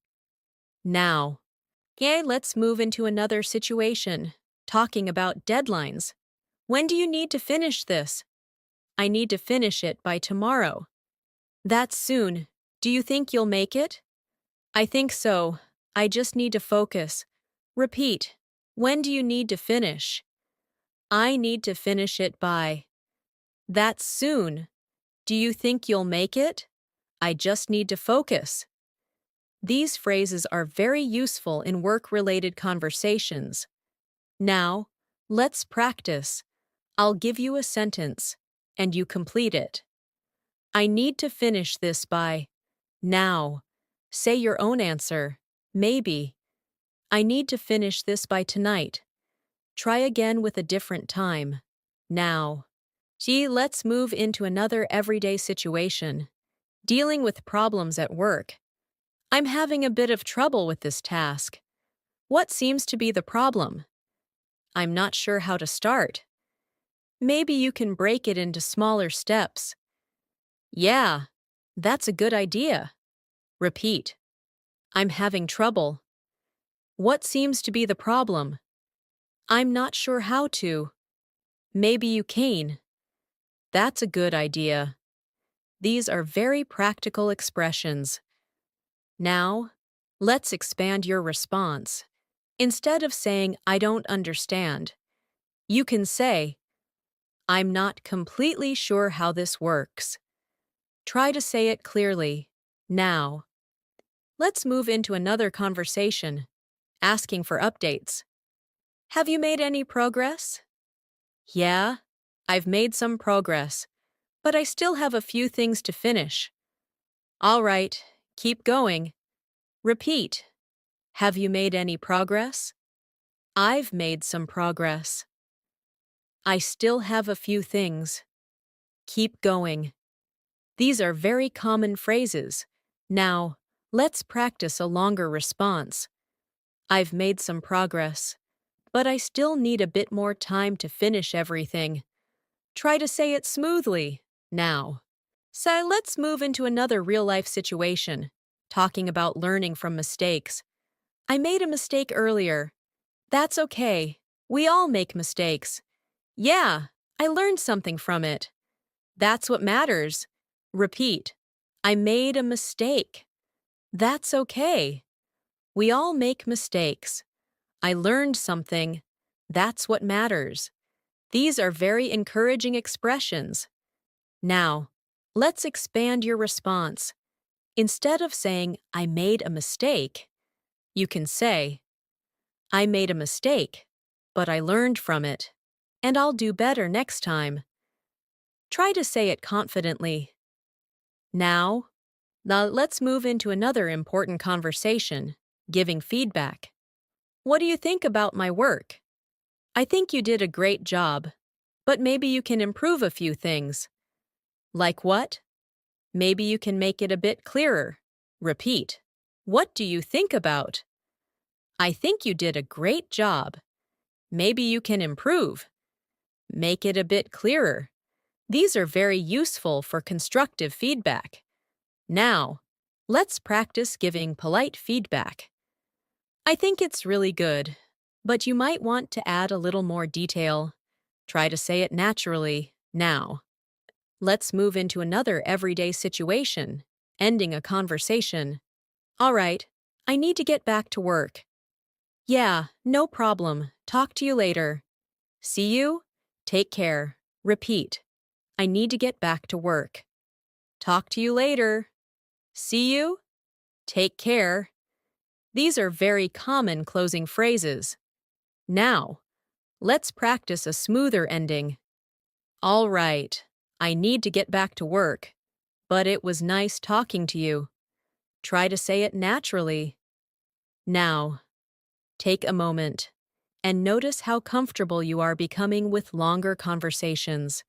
Now, okay, let's move into another situation, talking about deadlines. When do you need to finish this? I need to finish it by tomorrow. That's soon. Do you think you'll make it? I think so. I just need to focus. Repeat. When do you need to finish? I need to finish it by. That's soon. Do you think you'll make it? I just need to focus. These phrases are very useful in work-related conversations. Now, let's practice. I'll give you a sentence, and you complete it. I need to finish this by. Now. Say your own answer. Maybe. I need to finish this by tonight. Try again with a different time. Now. Gee, let's move into another everyday situation. Dealing with problems at work. I'm having a bit of trouble with this task. What seems to be the problem? I'm not sure how to start. Maybe you can break it into smaller steps. Yeah, that's a good idea. Repeat. I'm having trouble. What seems to be the problem? I'm not sure how to. Maybe you can. That's a good idea. These are very practical expressions. Now, let's expand your response. Instead of saying, I don't understand, you can say, I'm not completely sure how this works. Try to say it clearly. Now. Let's move into another conversation, asking for updates. Have you made any progress? Yeah, I've made some progress, but I still have a few things to finish. All right, keep going. Repeat. Have you made any progress? I've made some progress. I still have a few things. Keep going. These are very common phrases. Now, let's practice a longer response. I've made some progress, but I still need a bit more time to finish everything. Try to say it smoothly. Now. So let's move into another real-life situation, talking about learning from mistakes. I made a mistake earlier. That's okay. We all make mistakes. Yeah, I learned something from it. That's what matters. Repeat. I made a mistake. That's okay. We all make mistakes. I learned something. That's what matters. These are very encouraging expressions. Now, let's expand your response. Instead of saying, I made a mistake, you can say, I made a mistake, but I learned from it, and I'll do better next time. Try to say it confidently. Now, let's move into another important conversation, giving feedback. What do you think about my work? I think you did a great job, but maybe you can improve a few things. Like what? Maybe you can make it a bit clearer. Repeat. What do you think about? I think you did a great job. Maybe you can improve. Make it a bit clearer. These are very useful for constructive feedback. Now, let's practice giving polite feedback. I think it's really good, but you might want to add a little more detail. Try to say it naturally. Now. Let's move into another everyday situation, ending a conversation. All right, I need to get back to work. Yeah, no problem. Talk to you later. See you? Take care. Repeat. I need to get back to work. Talk to you later. See you? Take care. These are very common closing phrases. Now, let's practice a smoother ending. All right, I need to get back to work, but it was nice talking to you. Try to say it naturally. Now, take a moment and notice how comfortable you are becoming with longer conversations.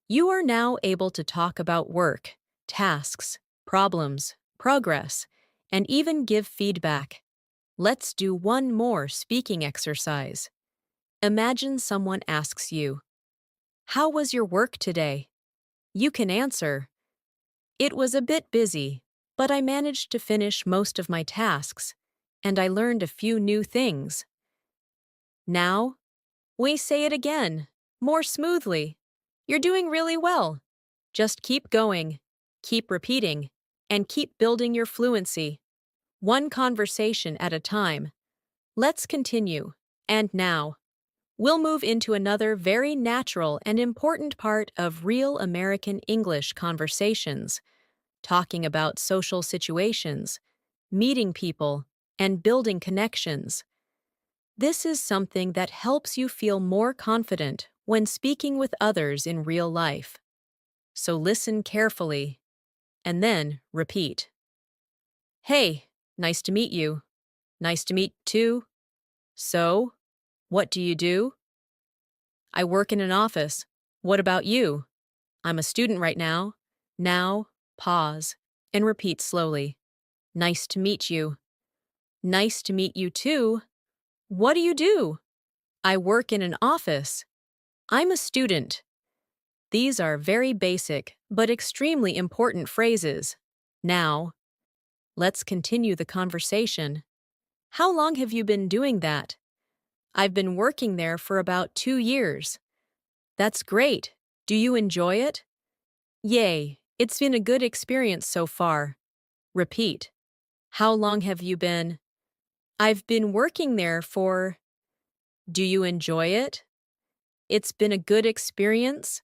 You are now able to talk about work, tasks, problems, progress, and even give feedback. Let's do one more speaking exercise. Imagine someone asks you, how was your work today? You can answer, it was a bit busy, but I managed to finish most of my tasks, and I learned a few new things. Now, we say it again, more smoothly. You're doing really well. Just keep going, keep repeating, and keep building your fluency. One conversation at a time. Let's continue. And now, we'll move into another very natural and important part of real American English conversations, talking about social situations, meeting people, and building connections. This is something that helps you feel more confident when speaking with others in real life. So listen carefully, and then repeat. Hey, nice to meet you. Nice to meet too. So, what do you do? I work in an office. What about you? I'm a student right now. Now, pause and repeat slowly. Nice to meet you. Nice to meet you too. What do you do? I work in an office. I'm a student. These are very basic but extremely important phrases. Now, let's continue the conversation. How long have you been doing that? I've been working there for about 2 years. That's great. Do you enjoy it? Yay, it's been a good experience so far. Repeat. How long have you been? I've been working there for. Do you enjoy it? It's been a good experience.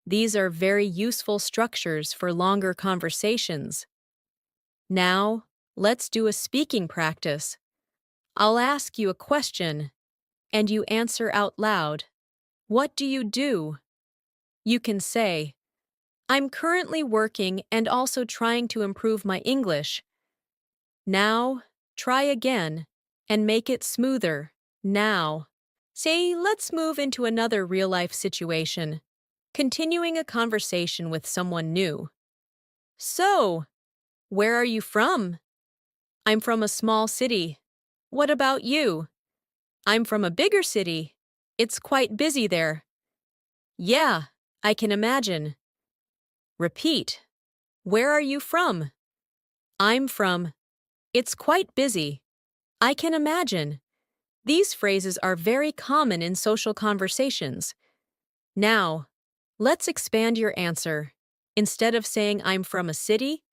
These are very useful structures for longer conversations. Now, let's do a speaking practice. I'll ask you a question, and you answer out loud. What do you do? You can say, I'm currently working and also trying to improve my English. Now, try again and make it smoother. Now, say, let's move into another real-life situation, continuing a conversation with someone new. So, where are you from? I'm from a small city. What about you? I'm from a bigger city. It's quite busy there. Yeah, I can imagine. Repeat. Where are you from? I'm from. It's quite busy. I can imagine. These phrases are very common in social conversations. Now, let's expand your answer. Instead of saying I'm from a city,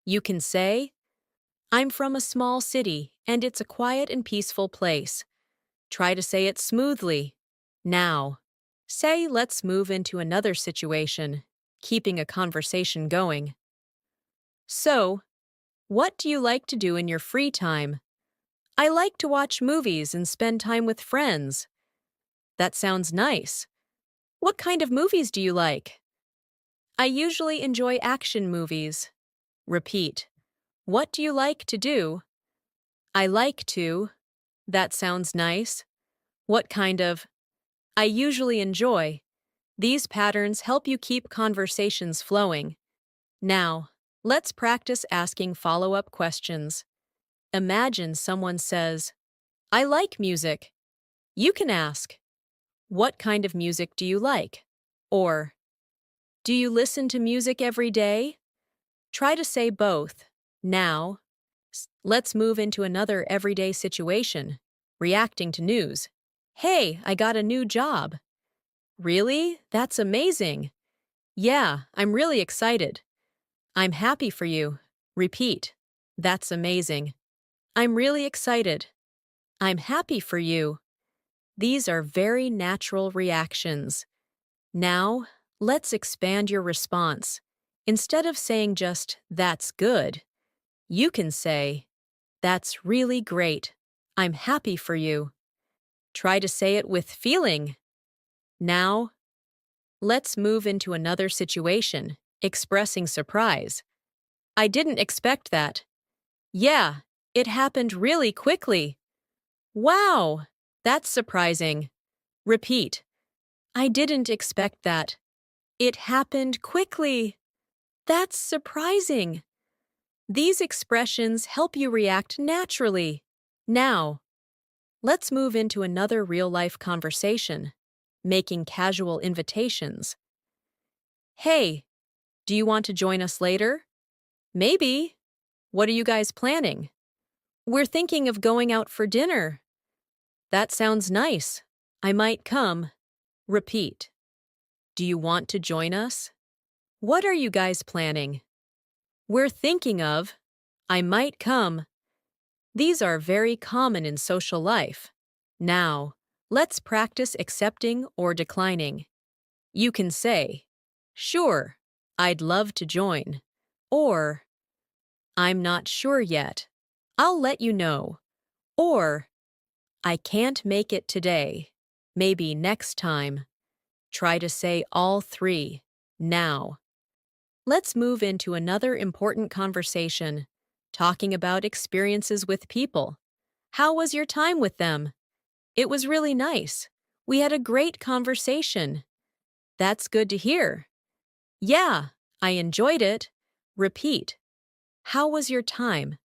you can say, I'm from a small city and it's a quiet and peaceful place. Try to say it smoothly. Now, say let's move into another situation, keeping a conversation going. So, what do you like to do in your free time? I like to watch movies and spend time with friends. That sounds nice. What kind of movies do you like? I usually enjoy action movies. Repeat. What do you like to do? I like to. That sounds nice. What kind of? I usually enjoy. These patterns help you keep conversations flowing. Now, let's practice asking follow-up questions. Imagine someone says, I like music. You can ask, what kind of music do you like? Or, do you listen to music every day? Try to say both. Now, let's move into another everyday situation, reacting to news. Hey, I got a new job. Really? That's amazing. Yeah, I'm really excited. I'm happy for you. Repeat. That's amazing. I'm really excited. I'm happy for you. These are very natural reactions. Now, let's expand your response. Instead of saying just, that's good, you can say, that's really great. I'm happy for you. Try to say it with feeling. Now, let's move into another situation, expressing surprise. I didn't expect that. Yeah, it happened really quickly. Wow, that's surprising. Repeat. I didn't expect that. It happened quickly. That's surprising. These expressions help you react naturally. Now, let's move into another real-life conversation, making casual invitations. Hey, do you want to join us later? Maybe. What are you guys planning? We're thinking of going out for dinner. That sounds nice. I might come. Repeat. Do you want to join us? What are you guys planning? We're thinking of. I might come. These are very common in social life. Now, let's practice accepting or declining. You can say, sure, I'd love to join. Or, I'm not sure yet. I'll let you know. Or, I can't make it today. Maybe next time. Try to say all three. Now. Let's move into another important conversation, talking about experiences with people. How was your time with them? It was really nice. We had a great conversation. That's good to hear. Yeah, I enjoyed it. Repeat. How was your time?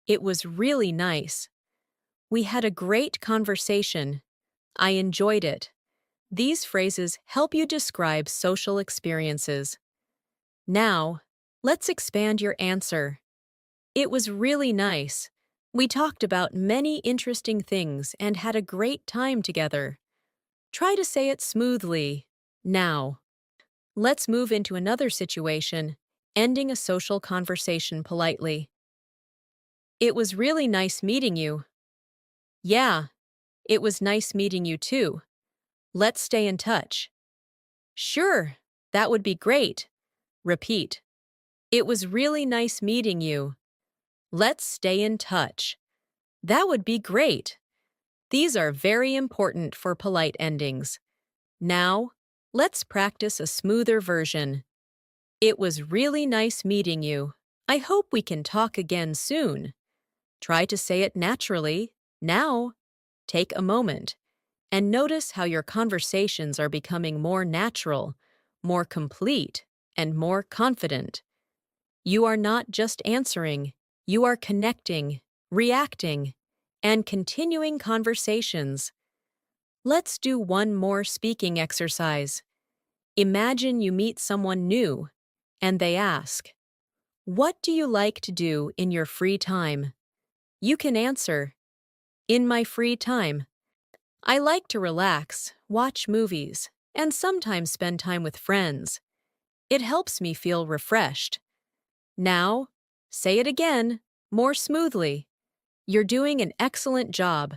It was really nice. We had a great conversation. I enjoyed it. These phrases help you describe social experiences. Now, let's expand your answer. It was really nice. We talked about many interesting things and had a great time together. Try to say it smoothly. Now, let's move into another situation, ending a social conversation politely. It was really nice meeting you. Yeah, it was nice meeting you too. Let's stay in touch. Sure, that would be great. Repeat. It was really nice meeting you. Let's stay in touch. That would be great. These are very important for polite endings. Now, let's practice a smoother version. It was really nice meeting you. I hope we can talk again soon. Try to say it naturally. Now, take a moment and notice how your conversations are becoming more natural, more complete, and more confident. You are not just answering, you are connecting, reacting, and continuing conversations. Let's do one more speaking exercise. Imagine you meet someone new, and they ask, "What do you like to do in your free time?" You can answer, "In my free time, I like to relax, watch movies, and sometimes spend time with friends. It helps me feel refreshed." Now, say it again, more smoothly. You're doing an excellent job.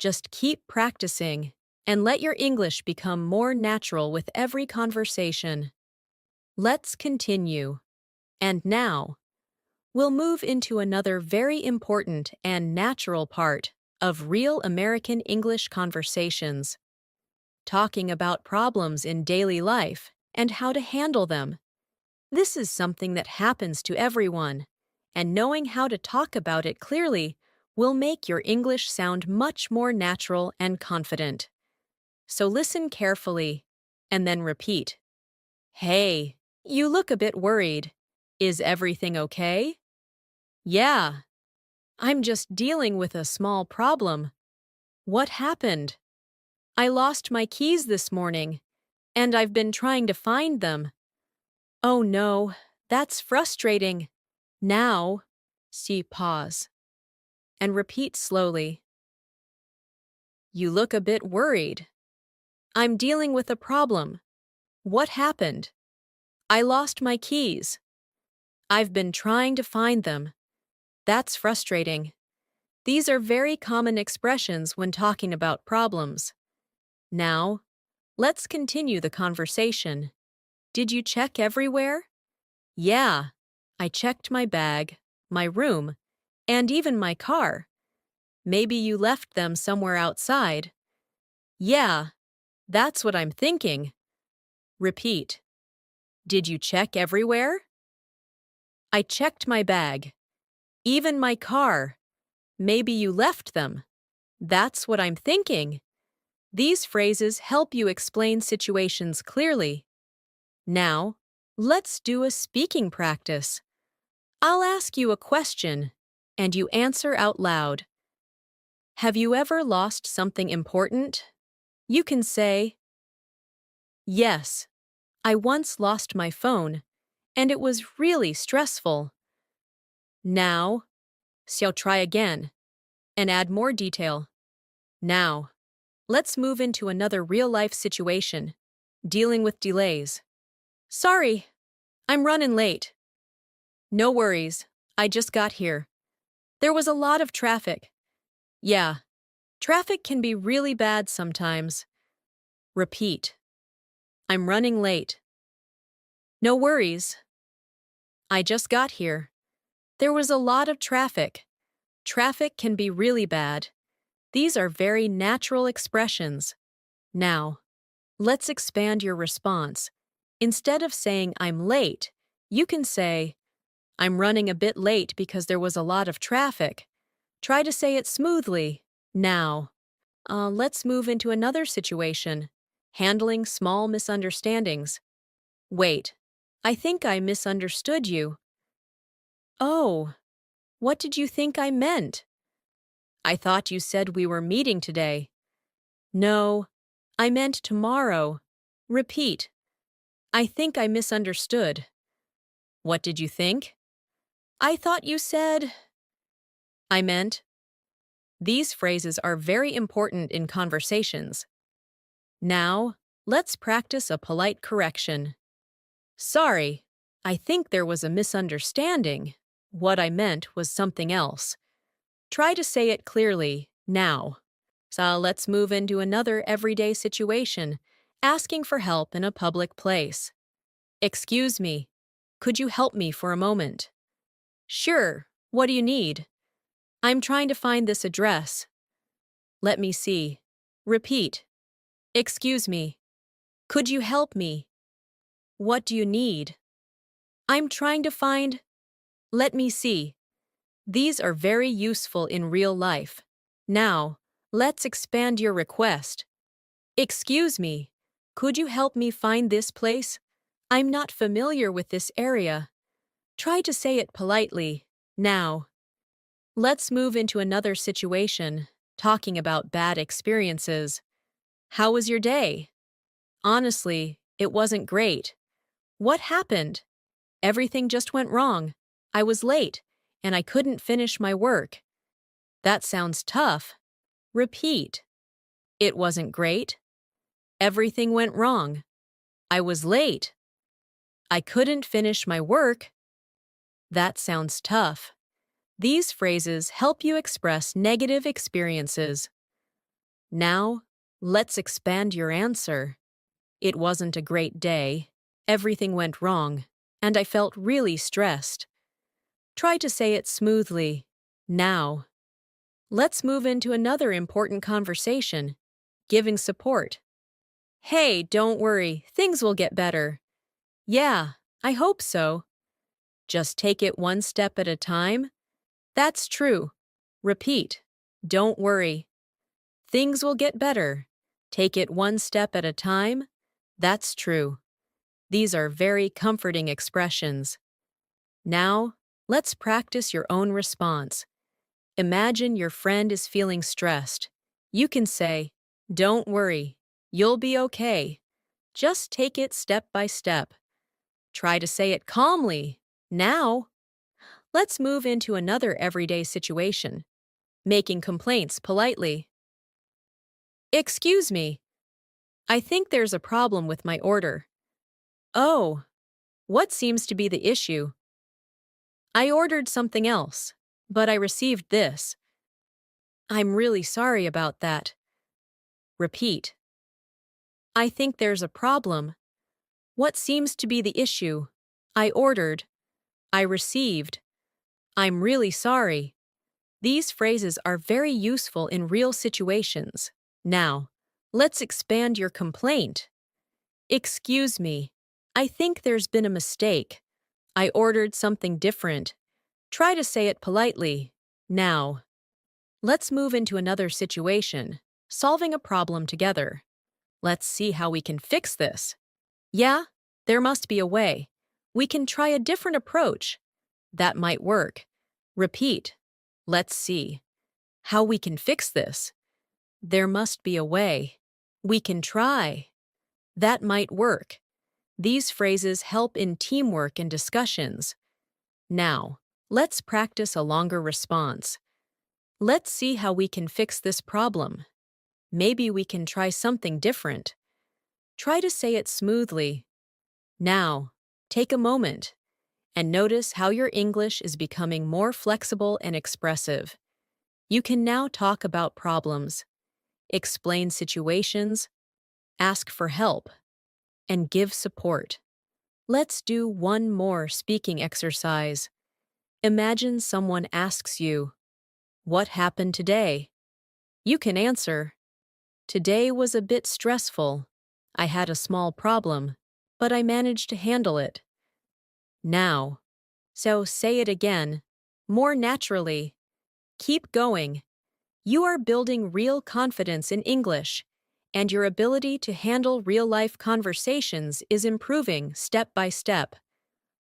Just keep practicing and let your English become more natural with every conversation. Let's continue. And now, we'll move into another very important and natural part of real American English conversations, talking about problems in daily life and how to handle them. This is something that happens to everyone, and knowing how to talk about it clearly will make your English sound much more natural and confident. So listen carefully, and then repeat. Hey, you look a bit worried. Is everything okay? Yeah, I'm just dealing with a small problem. What happened? I lost my keys this morning, and I've been trying to find them. Oh no, that's frustrating. Now, see pause, and repeat slowly. You look a bit worried. I'm dealing with a problem. What happened? I lost my keys. I've been trying to find them. That's frustrating. These are very common expressions when talking about problems. Now, let's continue the conversation. Did you check everywhere? Yeah, I checked my bag, my room, and even my car. Maybe you left them somewhere outside. Yeah, that's what I'm thinking. Repeat. Did you check everywhere? I checked my bag, even my car. Maybe you left them. That's what I'm thinking. These phrases help you explain situations clearly. Now, let's do a speaking practice. I'll ask you a question, and you answer out loud. Have you ever lost something important? You can say, yes, I once lost my phone, and it was really stressful. Now, so try again, and add more detail. Now, let's move into another real-life situation, dealing with delays. Sorry, I'm running late. No worries, I just got here. There was a lot of traffic. Yeah, traffic can be really bad sometimes. Repeat. I'm running late. No worries. I just got here. There was a lot of traffic. Traffic can be really bad. These are very natural expressions. Now, let's expand your response. Instead of saying I'm late, you can say I'm running a bit late because there was a lot of traffic. Try to say it smoothly. Now, let's move into another situation. Handling small misunderstandings. Wait, I think I misunderstood you. Oh, what did you think I meant? I thought you said we were meeting today. No, I meant tomorrow. Repeat. I think I misunderstood. What did you think? I thought you said. I meant. These phrases are very important in conversations. Now, let's practice a polite correction. Sorry, I think there was a misunderstanding. What I meant was something else. Try to say it clearly, now. So let's move into another everyday situation, asking for help in a public place. Excuse me, could you help me for a moment? Sure, what do you need? I'm trying to find this address. Let me see. Repeat. Excuse me. Could you help me? What do you need? I'm trying to find. Let me see. These are very useful in real life. Now, let's expand your request. Excuse me. Could you help me find this place? I'm not familiar with this area. Try to say it politely. Now, let's move into another situation, talking about bad experiences. How was your day? Honestly, it wasn't great. What happened? Everything just went wrong. I was late, and I couldn't finish my work. That sounds tough. Repeat. It wasn't great. Everything went wrong. I was late. I couldn't finish my work. That sounds tough. These phrases help you express negative experiences. Now, let's expand your answer. It wasn't a great day. Everything went wrong, and I felt really stressed. Try to say it smoothly. Now, let's move into another important conversation, giving support. Hey, don't worry, things will get better. Yeah, I hope so. Just take it one step at a time. That's true. Repeat. Don't worry. Things will get better. Take it one step at a time. That's true. These are very comforting expressions. Now, let's practice your own response. Imagine your friend is feeling stressed. You can say, "Don't worry. You'll be okay. Just take it step by step." Try to say it calmly. Now, let's move into another everyday situation, making complaints politely. Excuse me. I think there's a problem with my order. Oh, what seems to be the issue? I ordered something else, but I received this. I'm really sorry about that. Repeat. I think there's a problem. What seems to be the issue? I ordered. I received. I'm really sorry. These phrases are very useful in real situations. Now, let's expand your complaint. Excuse me. I think there's been a mistake. I ordered something different. Try to say it politely. Now, let's move into another situation, solving a problem together. Let's see how we can fix this. Yeah, there must be a way. We can try a different approach. That might work. Repeat. Let's see. How we can fix this. There must be a way. We can try. That might work. These phrases help in teamwork and discussions. Now, let's practice a longer response. Let's see how we can fix this problem. Maybe we can try something different. Try to say it smoothly. Now, take a moment and notice how your English is becoming more flexible and expressive. You can now talk about problems, explain situations, ask for help, and give support. Let's do one more speaking exercise. Imagine someone asks you, "What happened today?" You can answer, "Today was a bit stressful. I had a small problem, but I managed to handle it." Now, so say it again, more naturally. Keep going. You are building real confidence in English, and your ability to handle real-life conversations is improving step by step.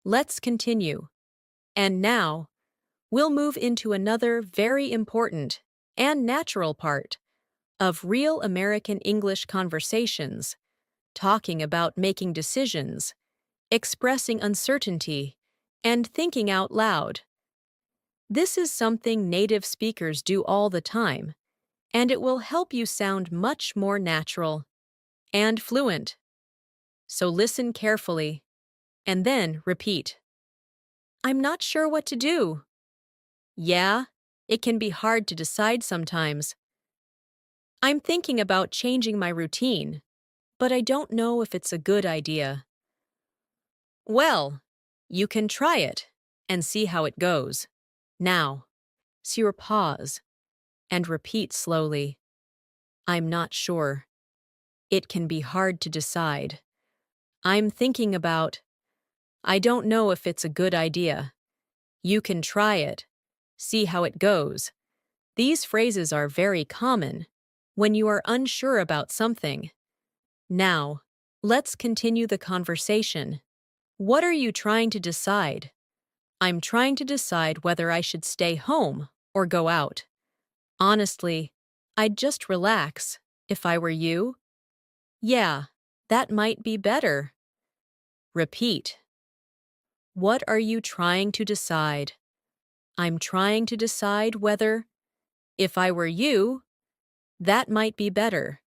Let's continue. And now, we'll move into another very important and natural part of real American English conversations, talking about making decisions, expressing uncertainty, and thinking out loud. This is something native speakers do all the time, and it will help you sound much more natural and fluent. So listen carefully, and then repeat. I'm not sure what to do. Yeah, it can be hard to decide sometimes. I'm thinking about changing my routine, but I don't know if it's a good idea. Well, you can try it and see how it goes. Now, pause and repeat slowly. I'm not sure. It can be hard to decide. I'm thinking about. I don't know if it's a good idea. You can try it. See how it goes. These phrases are very common when you are unsure about something. Now, let's continue the conversation. What are you trying to decide? I'm trying to decide whether I should stay home or go out. Honestly, I'd just relax if I were you. Yeah, that might be better. Repeat. What are you trying to decide? I'm trying to decide whether, if I were you, that might be better.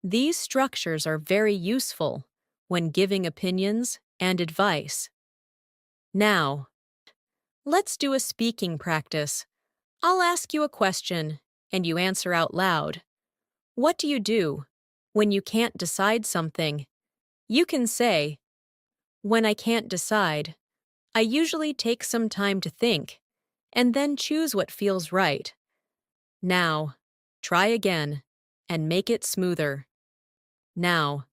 These structures are very useful when giving opinions and advice. Now, let's do a speaking practice. I'll ask you a question, and you answer out loud. What do you do when you can't decide something? You can say, when I can't decide, I usually take some time to think, and then choose what feels right. Now, try again, and make it smoother. Now,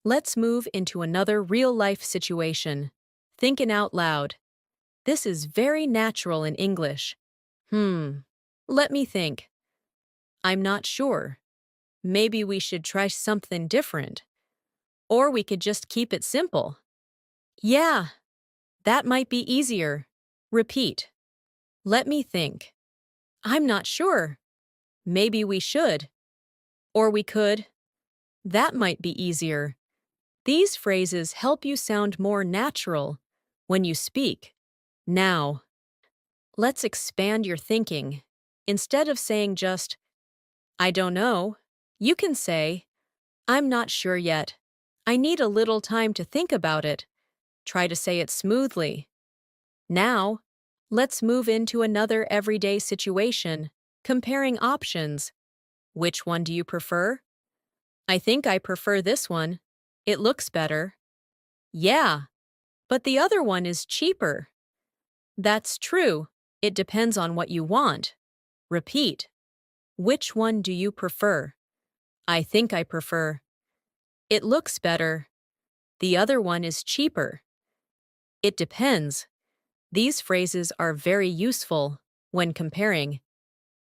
let's move into another real-life situation. Thinking out loud. This is very natural in English. Let me think. I'm not sure. Maybe we should try something different. Or we could just keep it simple. Yeah, that might be easier. Repeat. Let me think. I'm not sure. Maybe we should. Or we could. That might be easier. These phrases help you sound more natural when you speak. Now, let's expand your thinking. Instead of saying just, I don't know, you can say, I'm not sure yet. I need a little time to think about it. Try to say it smoothly. Now, let's move into another everyday situation, comparing options. Which one do you prefer? I think I prefer this one. It looks better. Yeah, but the other one is cheaper. That's true. It depends on what you want. Repeat. Which one do you prefer? I think I prefer. It looks better. The other one is cheaper. It depends. These phrases are very useful when comparing.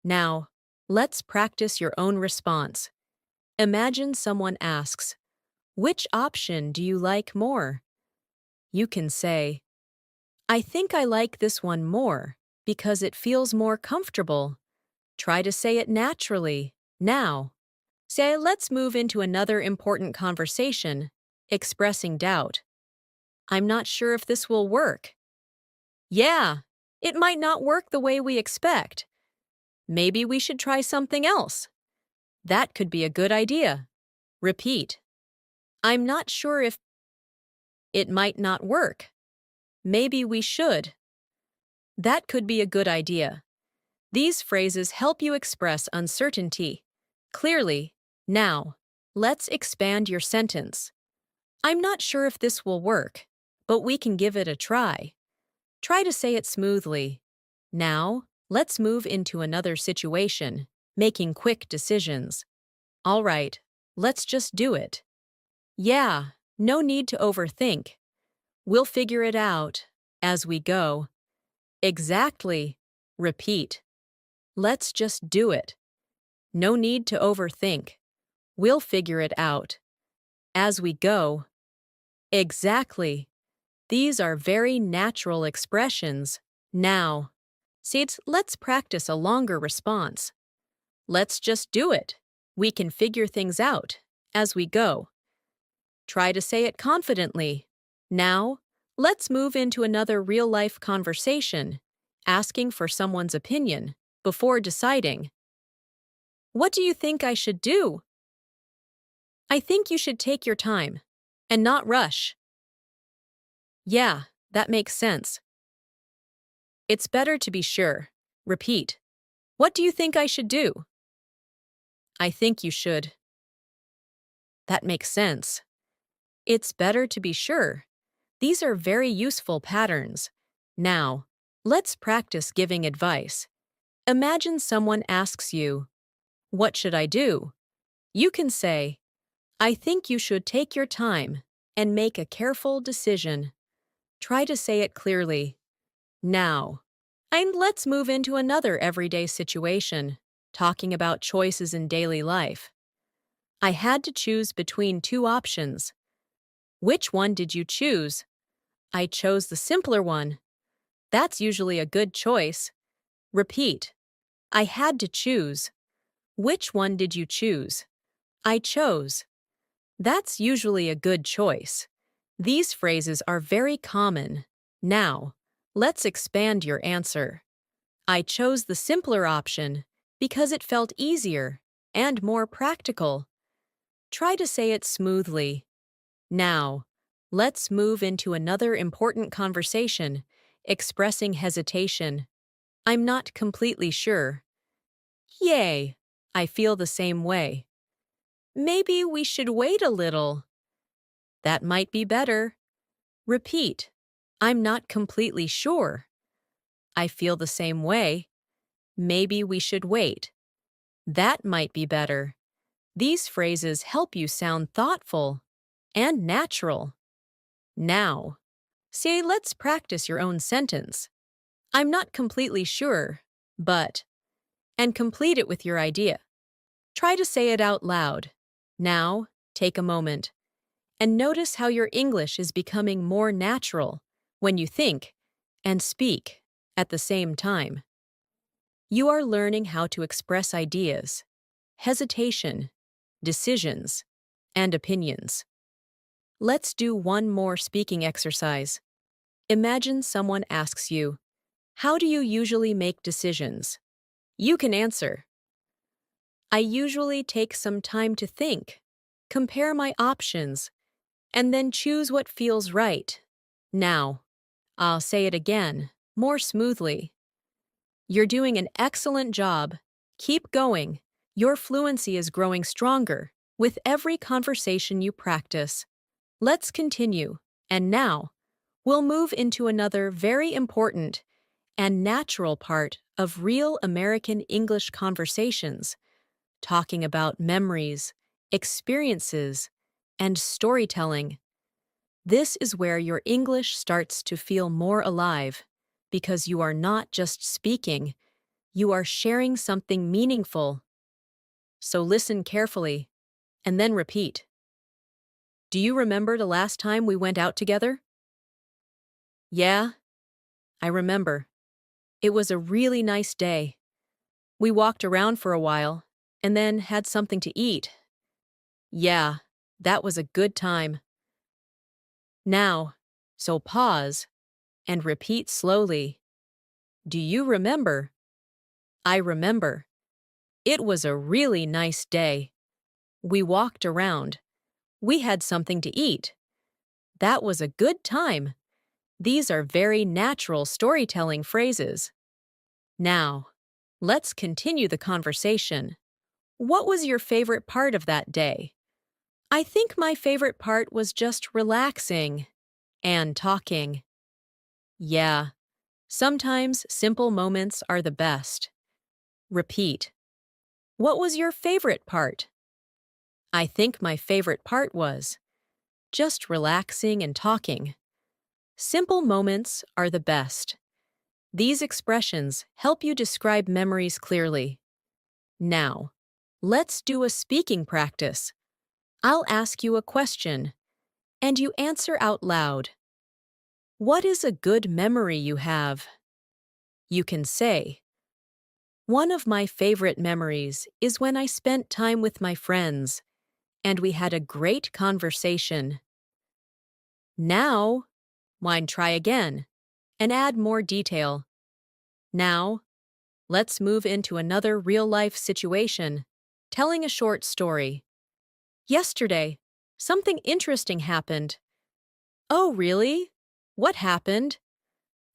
Now, let's practice your own response. Imagine someone asks, which option do you like more? You can say, I think I like this one more because it feels more comfortable. Try to say it naturally. Now, say, let's move into another important conversation, expressing doubt. I'm not sure if this will work. Yeah, it might not work the way we expect. Maybe we should try something else. That could be a good idea. Repeat. I'm not sure if it might not work. Maybe we should. That could be a good idea. These phrases help you express uncertainty clearly. Now, let's expand your sentence. I'm not sure if this will work, but we can give it a try. Try to say it smoothly. Now, let's move into another situation, making quick decisions. All right, let's just do it. Yeah, no need to overthink. We'll figure it out as we go. Exactly. Repeat. Let's just do it. No need to overthink. We'll figure it out. As we go. Exactly. These are very natural expressions. Now. Let's practice a longer response. Let's just do it. We can figure things out. As we go. Try to say it confidently. Now, let's move into another real-life conversation, asking for someone's opinion before deciding. What do you think I should do? I think you should take your time and not rush. Yeah, that makes sense. It's better to be sure. Repeat. What do you think I should do? I think you should. That makes sense. It's better to be sure. These are very useful patterns. Now, let's practice giving advice. Imagine someone asks you, "What should I do?" You can say, "I think you should take your time and make a careful decision." Try to say it clearly. Now, and let's move into another everyday situation, talking about choices in daily life. I had to choose between two options. Which one did you choose? I chose the simpler one. That's usually a good choice. Repeat. I had to choose. Which one did you choose? I chose. That's usually a good choice. These phrases are very common. Now, let's expand your answer. I chose the simpler option because it felt easier and more practical. Try to say it smoothly. Now, let's move into another important conversation, expressing hesitation. I'm not completely sure. Yay, I feel the same way. Maybe we should wait a little. That might be better. Repeat. I'm not completely sure. I feel the same way. Maybe we should wait. That might be better. These phrases help you sound thoughtful and natural. Now, let's practice your own sentence. I'm not completely sure, but, and complete it with your idea. Try to say it out loud. Now, take a moment and notice how your English is becoming more natural when you think and speak at the same time. You are learning how to express ideas, hesitation, decisions, and opinions. Let's do one more speaking exercise. Imagine someone asks you, "How do you usually make decisions?" You can answer, "I usually take some time to think, compare my options, and then choose what feels right." Now, I'll say it again, more smoothly. You're doing an excellent job. Keep going. Your fluency is growing stronger with every conversation you practice. Let's continue. And now, we'll move into another very important and natural part of real American English conversations, talking about memories, experiences, and storytelling. This is where your English starts to feel more alive, because you are not just speaking, you are sharing something meaningful. So listen carefully, and then repeat. Do you remember the last time we went out together? Yeah, I remember. It was a really nice day. We walked around for a while, and then had something to eat. Yeah, that was a good time. Now, so pause and repeat slowly. Do you remember? I remember. It was a really nice day. We walked around. We had something to eat. That was a good time. These are very natural storytelling phrases. Now, let's continue the conversation. What was your favorite part of that day? I think my favorite part was just relaxing and talking. Yeah, sometimes simple moments are the best. Repeat. What was your favorite part? I think my favorite part was just relaxing and talking. Simple moments are the best. These expressions help you describe memories clearly. Now, let's do a speaking practice. I'll ask you a question, and you answer out loud. What is a good memory you have? You can say, one of my favorite memories is when I spent time with my friends, and we had a great conversation. Now, mine try again, and add more detail. Now, let's move into another real-life situation, telling a short story. Yesterday, something interesting happened. Oh, really? What happened?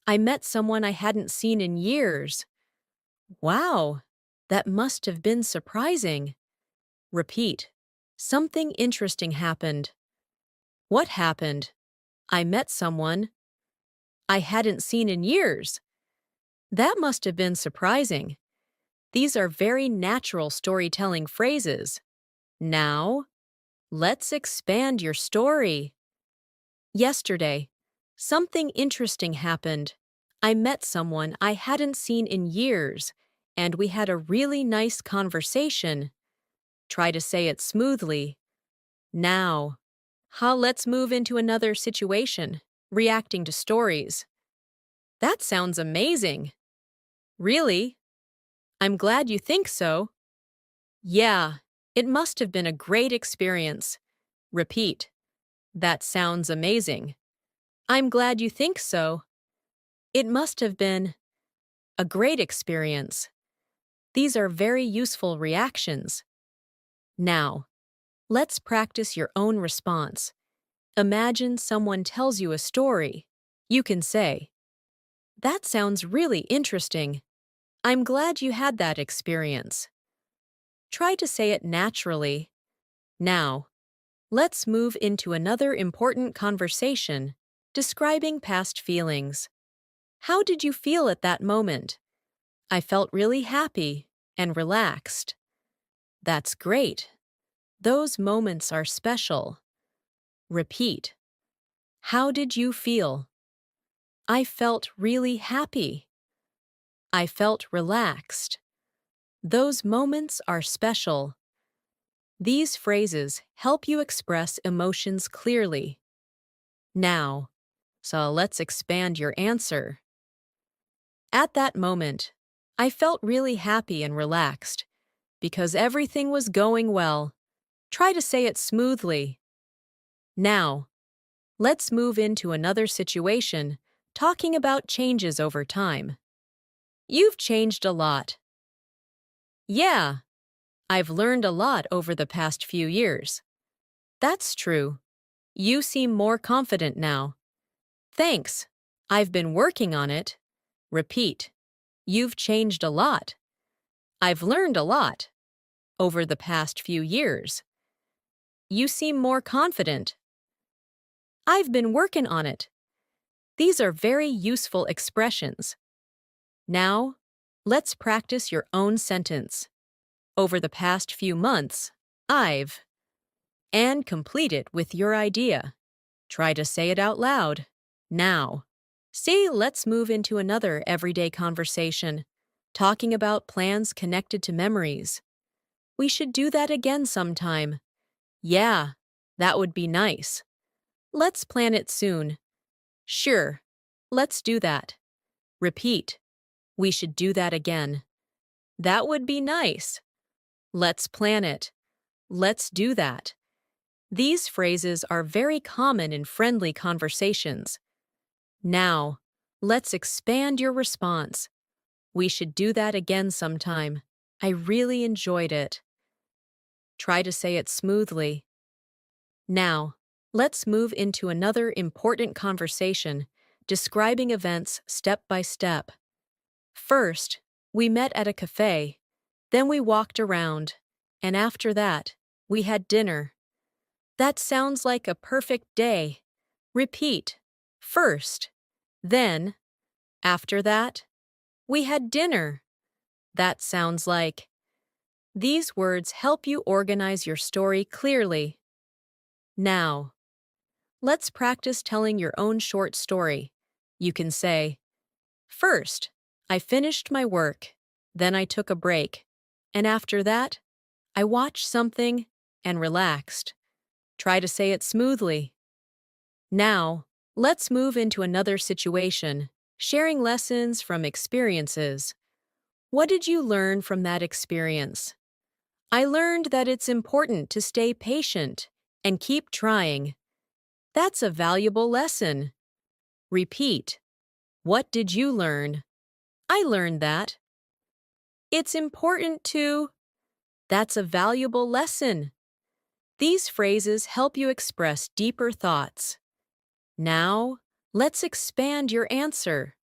I met someone I hadn't seen in years. Wow, that must have been surprising. Repeat. Something interesting happened. What happened? I met someone I hadn't seen in years. That must have been surprising. These are very natural storytelling phrases. Now, let's expand your story. Yesterday, something interesting happened. I met someone I hadn't seen in years, and we had a really nice conversation. Try to say it smoothly. Now, let's move into another situation, reacting to stories. That sounds amazing. Really? I'm glad you think so. Yeah, it must have been a great experience. Repeat. That sounds amazing. I'm glad you think so. It must have been a great experience. These are very useful reactions. Now, let's practice your own response. Imagine someone tells you a story. You can say, that sounds really interesting. I'm glad you had that experience. Try to say it naturally. Now, let's move into another important conversation, describing past feelings. How did you feel at that moment? I felt really happy and relaxed. That's great. Those moments are special. Repeat. How did you feel? I felt really happy. I felt relaxed. Those moments are special. These phrases help you express emotions clearly. Now, let's expand your answer. At that moment, I felt really happy and relaxed because everything was going well. Try to say it smoothly. Now, let's move into another situation, talking about changes over time. You've changed a lot. Yeah, I've learned a lot over the past few years. That's true. You seem more confident now. Thanks. I've been working on it. Repeat. You've changed a lot. I've learned a lot over the past few years. You seem more confident. I've been working on it. These are very useful expressions. Now, let's practice your own sentence. Over the past few months, I've and complete it with your idea. Try to say it out loud. Now, let's move into another everyday conversation, talking about plans connected to memories. We should do that again sometime. Yeah, that would be nice. Let's plan it soon. Sure, let's do that. Repeat. We should do that again. That would be nice. Let's plan it. Let's do that. These phrases are very common in friendly conversations. Now, let's expand your response. We should do that again sometime. I really enjoyed it. Try to say it smoothly. Now, let's move into another important conversation, describing events step by step. First, we met at a cafe, then we walked around, and after that, we had dinner. That sounds like a perfect day. Repeat. First, then, after that, we had dinner. That sounds like. These words help you organize your story clearly. Now, let's practice telling your own short story. You can say, First, I finished my work. Then I took a break. And after that, I watched something and relaxed. Try to say it smoothly. Now, let's move into another situation, sharing lessons from experiences. What did you learn from that experience? I learned that it's important to stay patient and keep trying. That's a valuable lesson. Repeat. What did you learn? I learned that. It's important to. That's a valuable lesson. These phrases help you express deeper thoughts. Now, let's expand your answer.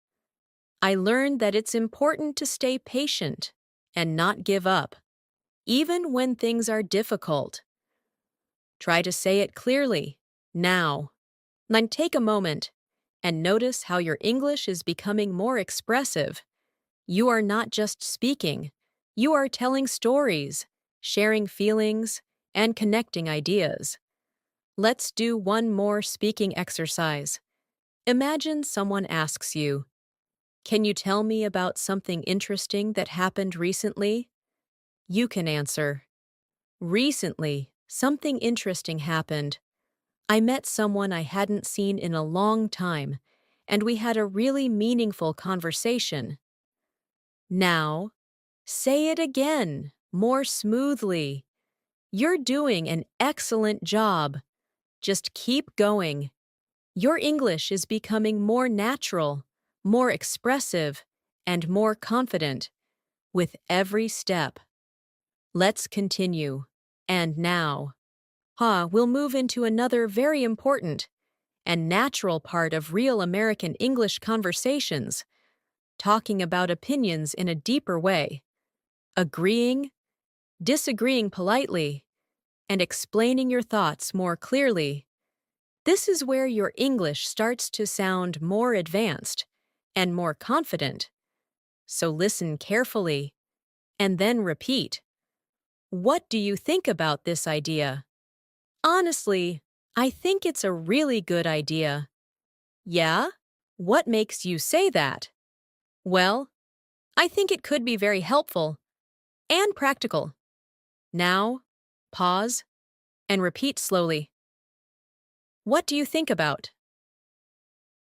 I learned that it's important to stay patient and not give up, even when things are difficult. Try to say it clearly, now. Then take a moment and notice how your English is becoming more expressive. You are not just speaking, you are telling stories, sharing feelings, and connecting ideas. Let's do one more speaking exercise. Imagine someone asks you, "Can you tell me about something interesting that happened recently?" You can answer, "Recently, something interesting happened. I met someone I hadn't seen in a long time, and we had a really meaningful conversation." Now, say it again, more smoothly. You're doing an excellent job. Just keep going. Your English is becoming more natural, more expressive, and more confident with every step. Let's continue. And now, we'll move into another very important and natural part of real American English conversations, talking about opinions in a deeper way, agreeing, disagreeing politely, and explaining your thoughts more clearly. This is where your English starts to sound more advanced and more confident. So listen carefully and then repeat. What do you think about this idea? Honestly, I think it's a really good idea. Yeah? What makes you say that? Well, I think it could be very helpful and practical. Now, pause and repeat slowly. What do you think about?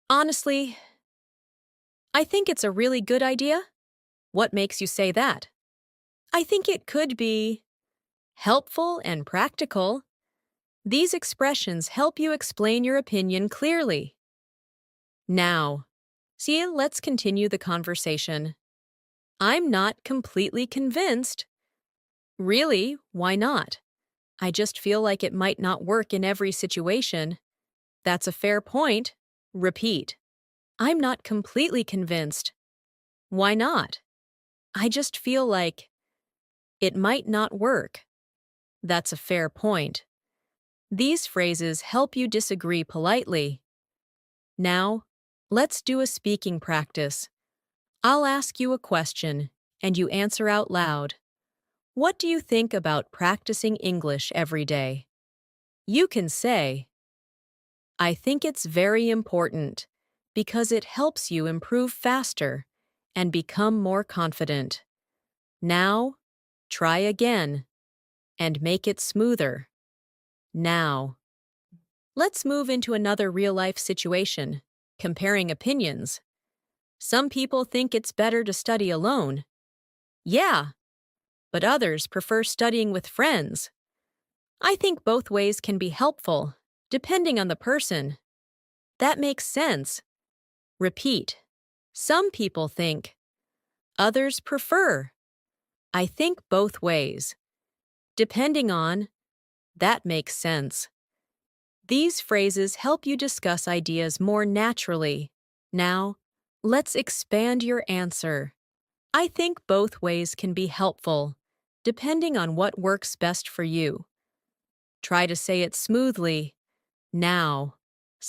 Honestly, I think it's a really good idea. What makes you say that? I think it could be helpful and practical. These expressions help you explain your opinion clearly. Now, let's continue the conversation. I'm not completely convinced. Really, why not? I just feel like it might not work in every situation. That's a fair point. Repeat. I'm not completely convinced. Why not? I just feel like it might not work. That's a fair point. These phrases help you disagree politely. Now, let's do a speaking practice. I'll ask you a question, and you answer out loud. What do you think about practicing English every day? You can say, I think it's very important because it helps you improve faster and become more confident. Now, try again and make it smoother. Now, let's move into another real-life situation, comparing opinions. Some people think it's better to study alone. Yeah, but others prefer studying with friends. I think both ways can be helpful, depending on the person. That makes sense. Repeat. Some people think. Others prefer. I think both ways. Depending on. That makes sense. These phrases help you discuss ideas more naturally. Now, let's expand your answer. I think both ways can be helpful, depending on what works best for you. Try to say it smoothly. Now,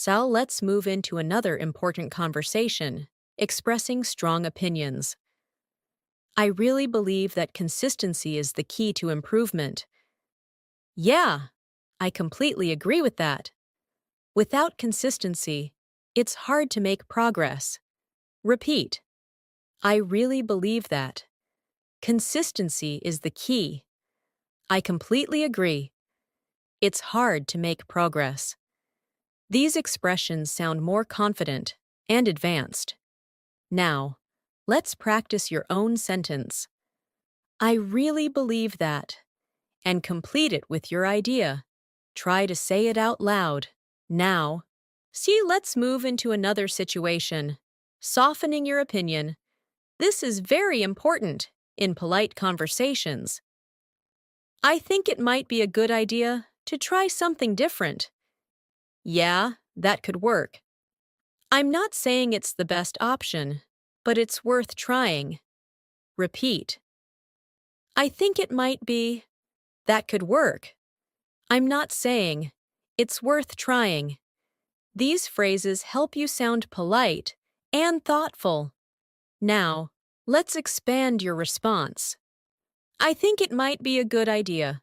let's move into another important conversation, expressing strong opinions. I really believe that consistency is the key to improvement. Yeah, I completely agree with that. Without consistency, it's hard to make progress. Repeat. I really believe that. Consistency is the key. I completely agree. It's hard to make progress. These expressions sound more confident and advanced. Now, let's practice your own sentence. I really believe that. And complete it with your idea. Try to say it out loud. Now, let's move into another situation. Softening your opinion. This is very important in polite conversations. I think it might be a good idea to try something different. Yeah, that could work. I'm not saying it's the best option, but it's worth trying. Repeat. I think it might be. That could work. I'm not saying. It's worth trying. These phrases help you sound polite and thoughtful. Now, let's expand your response. I think it might be a good idea,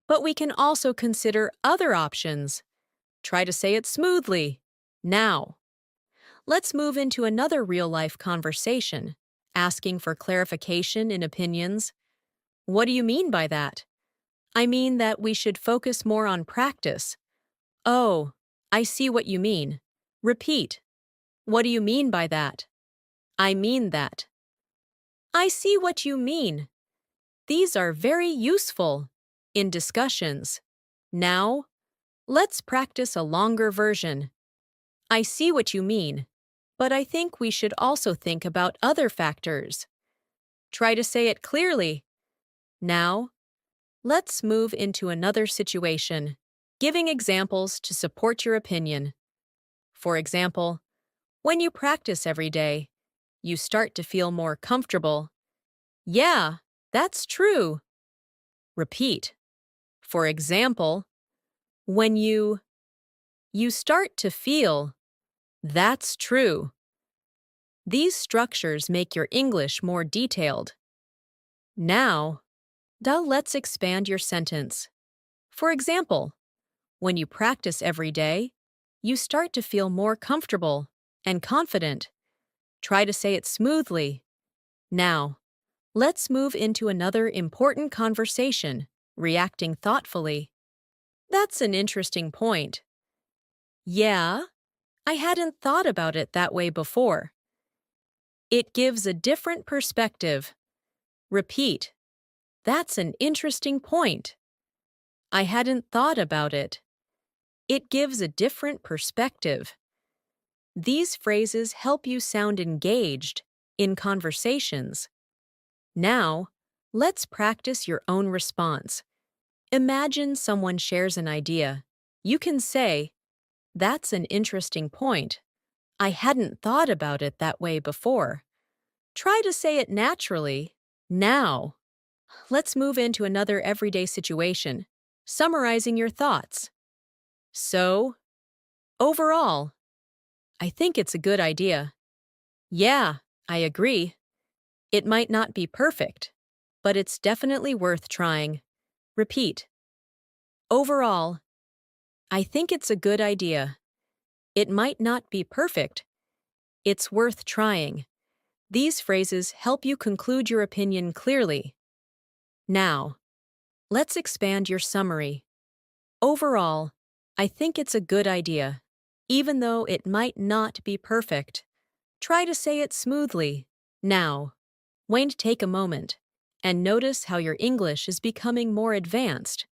but we can also consider other options. Try to say it smoothly. Now, let's move into another real-life conversation, asking for clarification in opinions. What do you mean by that? I mean that we should focus more on practice. Oh, I see what you mean. Repeat. What do you mean by that? I mean that. I see what you mean. These are very useful in discussions. Now, let's practice a longer version. I see what you mean, but I think we should also think about other factors. Try to say it clearly. Now, let's move into another situation, giving examples to support your opinion. For example, when you practice every day, you start to feel more comfortable. Yeah, that's true. Repeat. For example, when you start to feel. That's true. These structures make your English more detailed. Now, let's expand your sentence. For example, when you practice every day, you start to feel more comfortable and confident. Try to say it smoothly. Now, let's move into another important conversation, reacting thoughtfully. That's an interesting point. Yeah, I hadn't thought about it that way before. It gives a different perspective. Repeat. That's an interesting point. I hadn't thought about it. It gives a different perspective. These phrases help you sound engaged in conversations. Now, let's practice your own response. Imagine someone shares an idea. You can say, "That's an interesting point. I hadn't thought about it that way before." Try to say it naturally. Now, let's move into another everyday situation, summarizing your thoughts. So, overall, I think it's a good idea. Yeah, I agree. It might not be perfect, but it's definitely worth trying. Repeat. Overall, I think it's a good idea. It might not be perfect. It's worth trying. These phrases help you conclude your opinion clearly. Now, let's expand your summary. Overall, I think it's a good idea. Even though it might not be perfect, try to say it smoothly. Now, take a moment and notice how your English is becoming more advanced.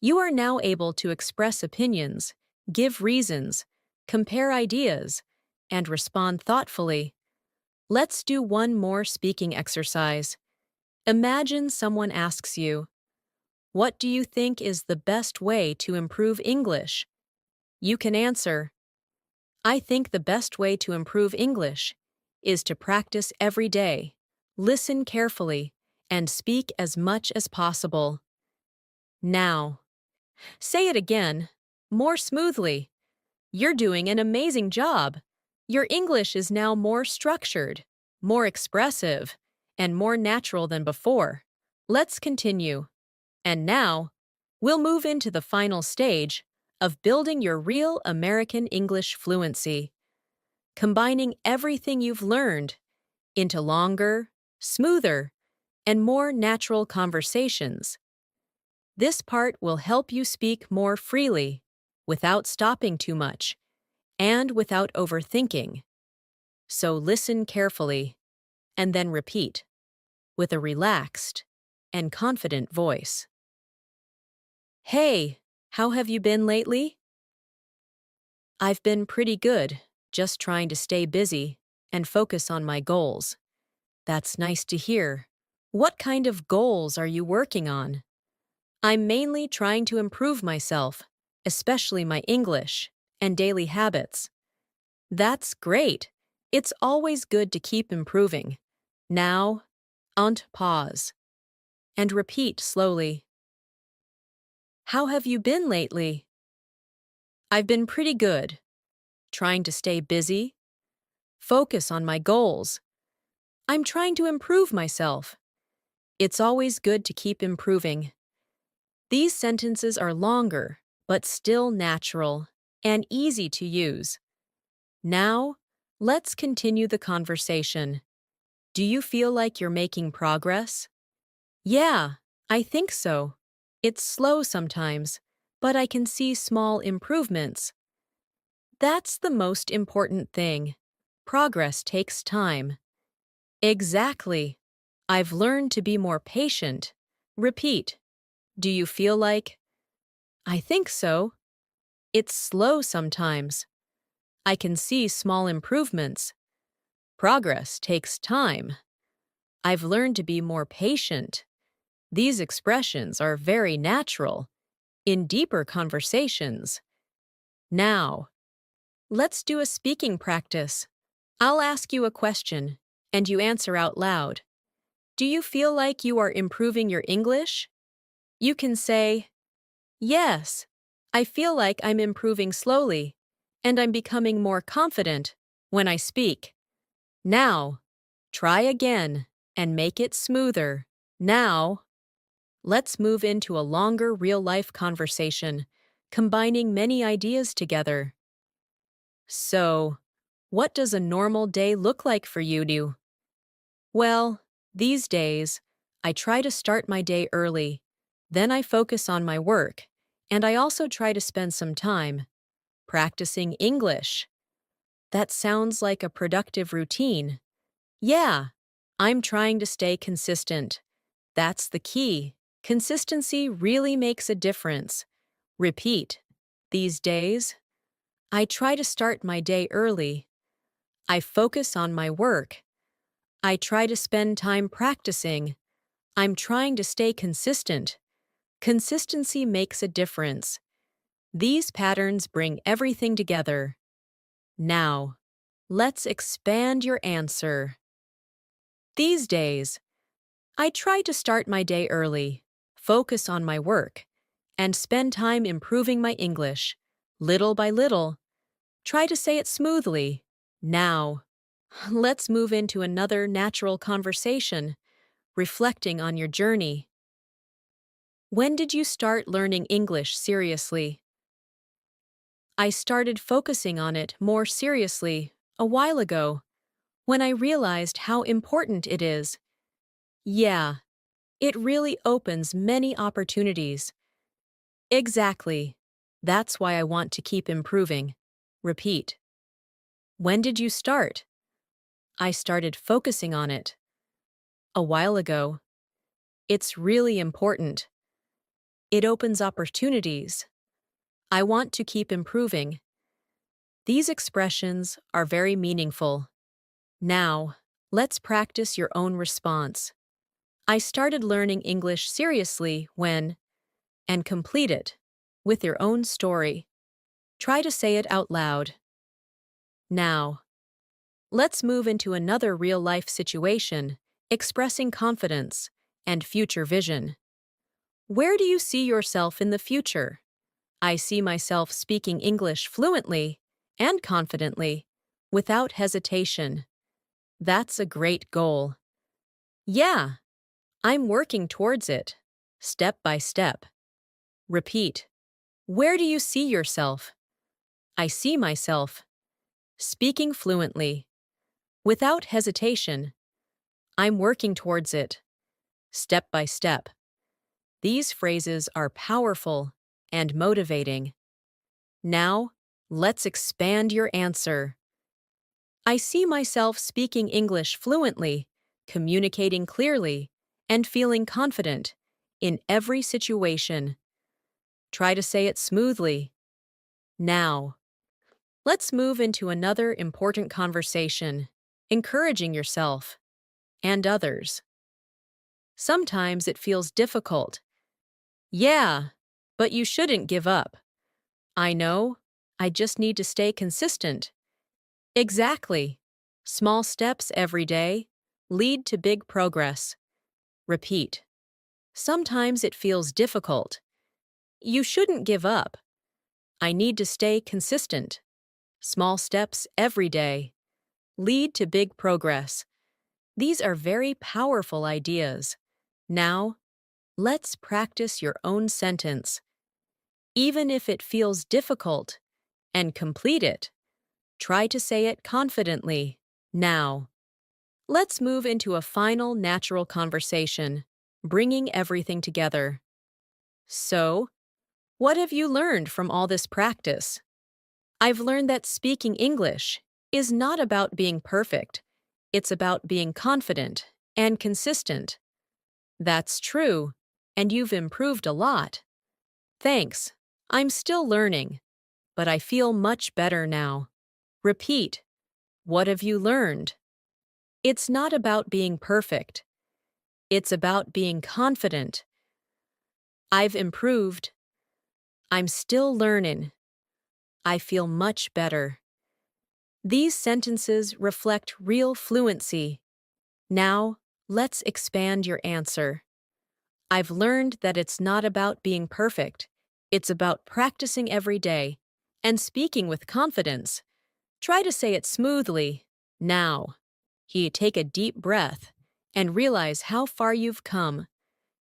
You are now able to express opinions, give reasons, compare ideas, and respond thoughtfully. Let's do one more speaking exercise. Imagine someone asks you, "What do you think is the best way to improve English?" You can answer, "I think the best way to improve English is to practice every day, listen carefully, and speak as much as possible." Now, say it again, more smoothly. You're doing an amazing job. Your English is now more structured, more expressive, and more natural than before. Let's continue. And now, we'll move into the final stage of building your real American English fluency. Combining everything you've learned into longer, smoother, and more natural conversations. This part will help you speak more freely, without stopping too much, and without overthinking. So listen carefully, and then repeat, with a relaxed and confident voice. Hey, how have you been lately? I've been pretty good, just trying to stay busy and focus on my goals. That's nice to hear. What kind of goals are you working on? I'm mainly trying to improve myself, especially my English and daily habits. That's great. It's always good to keep improving. Now, pause and repeat slowly. How have you been lately? I've been pretty good, trying to stay busy, focus on my goals. I'm trying to improve myself. It's always good to keep improving. These sentences are longer, but still natural and easy to use. Now, let's continue the conversation. Do you feel like you're making progress? Yeah, I think so. It's slow sometimes, but I can see small improvements. That's the most important thing. Progress takes time. Exactly. I've learned to be more patient. Repeat. Do you feel like? I think so. It's slow sometimes. I can see small improvements. Progress takes time. I've learned to be more patient. These expressions are very natural in deeper conversations. Now, let's do a speaking practice. I'll ask you a question, and you answer out loud. Do you feel like you are improving your English? You can say, yes, I feel like I'm improving slowly, and I'm becoming more confident when I speak. Now, try again and make it smoother. Now, let's move into a longer real-life conversation, combining many ideas together. So, what does a normal day look like for you? Well, these days, I try to start my day early, then I focus on my work, and I also try to spend some time practicing English. That sounds like a productive routine. Yeah, I'm trying to stay consistent. That's the key. Consistency really makes a difference. Repeat. These days, I try to start my day early. I focus on my work. I try to spend time practicing. I'm trying to stay consistent. Consistency makes a difference. These patterns bring everything together. Now, let's expand your answer. These days, I try to start my day early, focus on my work, and spend time improving my English. Little by little, try to say it smoothly. Now, let's move into another natural conversation, reflecting on your journey. When did you start learning English seriously? I started focusing on it more seriously a while ago, when I realized how important it is. Yeah, it really opens many opportunities. Exactly. That's why I want to keep improving. Repeat. When did you start? I started focusing on it a while ago. It's really important. It opens opportunities. I want to keep improving. These expressions are very meaningful. Now, let's practice your own response. I started learning English seriously when, and complete it with your own story. Try to say it out loud. Now, let's move into another real-life situation, expressing confidence and future vision. Where do you see yourself in the future? I see myself speaking English fluently and confidently, without hesitation. That's a great goal. Yeah, I'm working towards it, step by step. Repeat. Where do you see yourself? I see myself speaking fluently, without hesitation. I'm working towards it. Step by step. These phrases are powerful and motivating. Now, let's expand your answer. I see myself speaking English fluently, communicating clearly, and feeling confident in every situation. Try to say it smoothly. Now, let's move into another important conversation, encouraging yourself and others. Sometimes it feels difficult. Yeah, but you shouldn't give up. I know, I just need to stay consistent. Exactly. Small steps every day lead to big progress. Repeat. Sometimes it feels difficult. You shouldn't give up. I need to stay consistent. Small steps every day lead to big progress. These are very powerful ideas. Now, let's practice your own sentence. Even if it feels difficult, and complete it. Try to say it confidently. Now, let's move into a final natural conversation, bringing everything together. So, what have you learned from all this practice? I've learned that speaking English is not about being perfect. It's about being confident and consistent. That's true, and you've improved a lot. Thanks. I'm still learning, but I feel much better now. Repeat. What have you learned? It's not about being perfect. It's about being confident. I've improved. I'm still learning. I feel much better. These sentences reflect real fluency. Now, let's expand your answer. I've learned that it's not about being perfect. It's about practicing every day and speaking with confidence. Try to say it smoothly. Now, take a deep breath and realize how far you've come.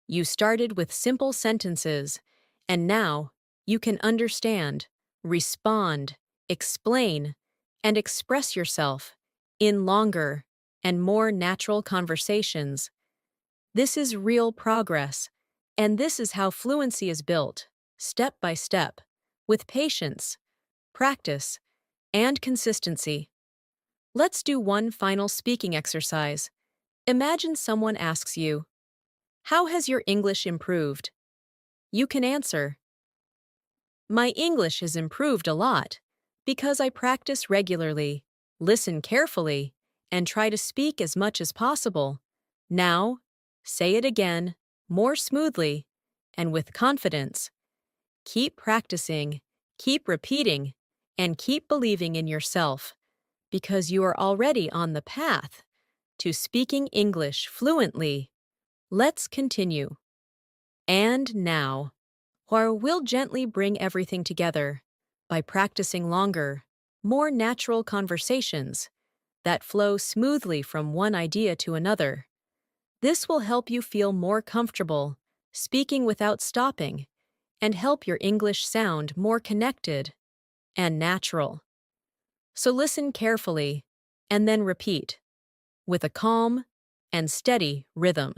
You started with simple sentences, and now you can understand, respond, explain, and express yourself in longer and more natural conversations. This is real progress, and this is how fluency is built, step by step, with patience, practice, and consistency. Let's do one final speaking exercise. Imagine someone asks you, "How has your English improved?" You can answer, "My English has improved a lot because I practice regularly, listen carefully, and try to speak as much as possible." Now, say it again, more smoothly, and with confidence. Keep practicing, keep repeating, and keep believing in yourself, because you are already on the path to speaking English fluently. Let's continue. And now, where we'll gently bring everything together by practicing longer, more natural conversations that flow smoothly from one idea to another. This will help you feel more comfortable speaking without stopping and help your English sound more connected and natural. So listen carefully and then repeat with a calm and steady rhythm.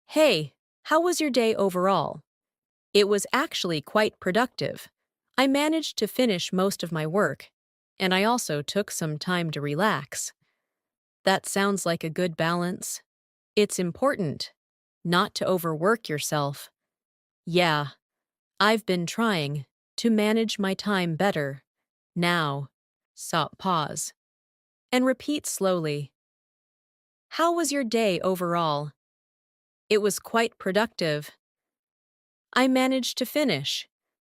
Hey, how was your day overall? It was actually quite productive. I managed to finish most of my work, and I also took some time to relax. That sounds like a good balance. It's important not to overwork yourself. Yeah, I've been trying to manage my time better. Now, pause and repeat slowly. How was your day overall? It was quite productive. I managed to finish.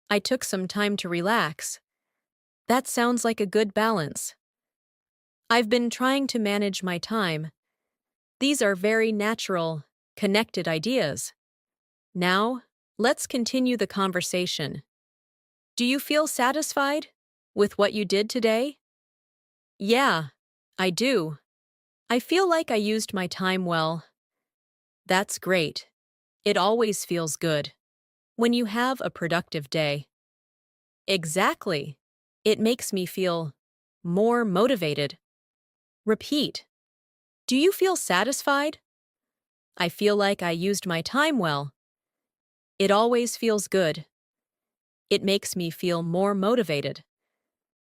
I took some time to relax. That sounds like a good balance. I've been trying to manage my time. These are very natural, connected ideas. Now, let's continue the conversation. Do you feel satisfied with what you did today? Yeah, I do. I feel like I used my time well. That's great. It always feels good when you have a productive day. Exactly. It makes me feel more motivated. Repeat. Do you feel satisfied? I feel like I used my time well. It always feels good. It makes me feel more motivated.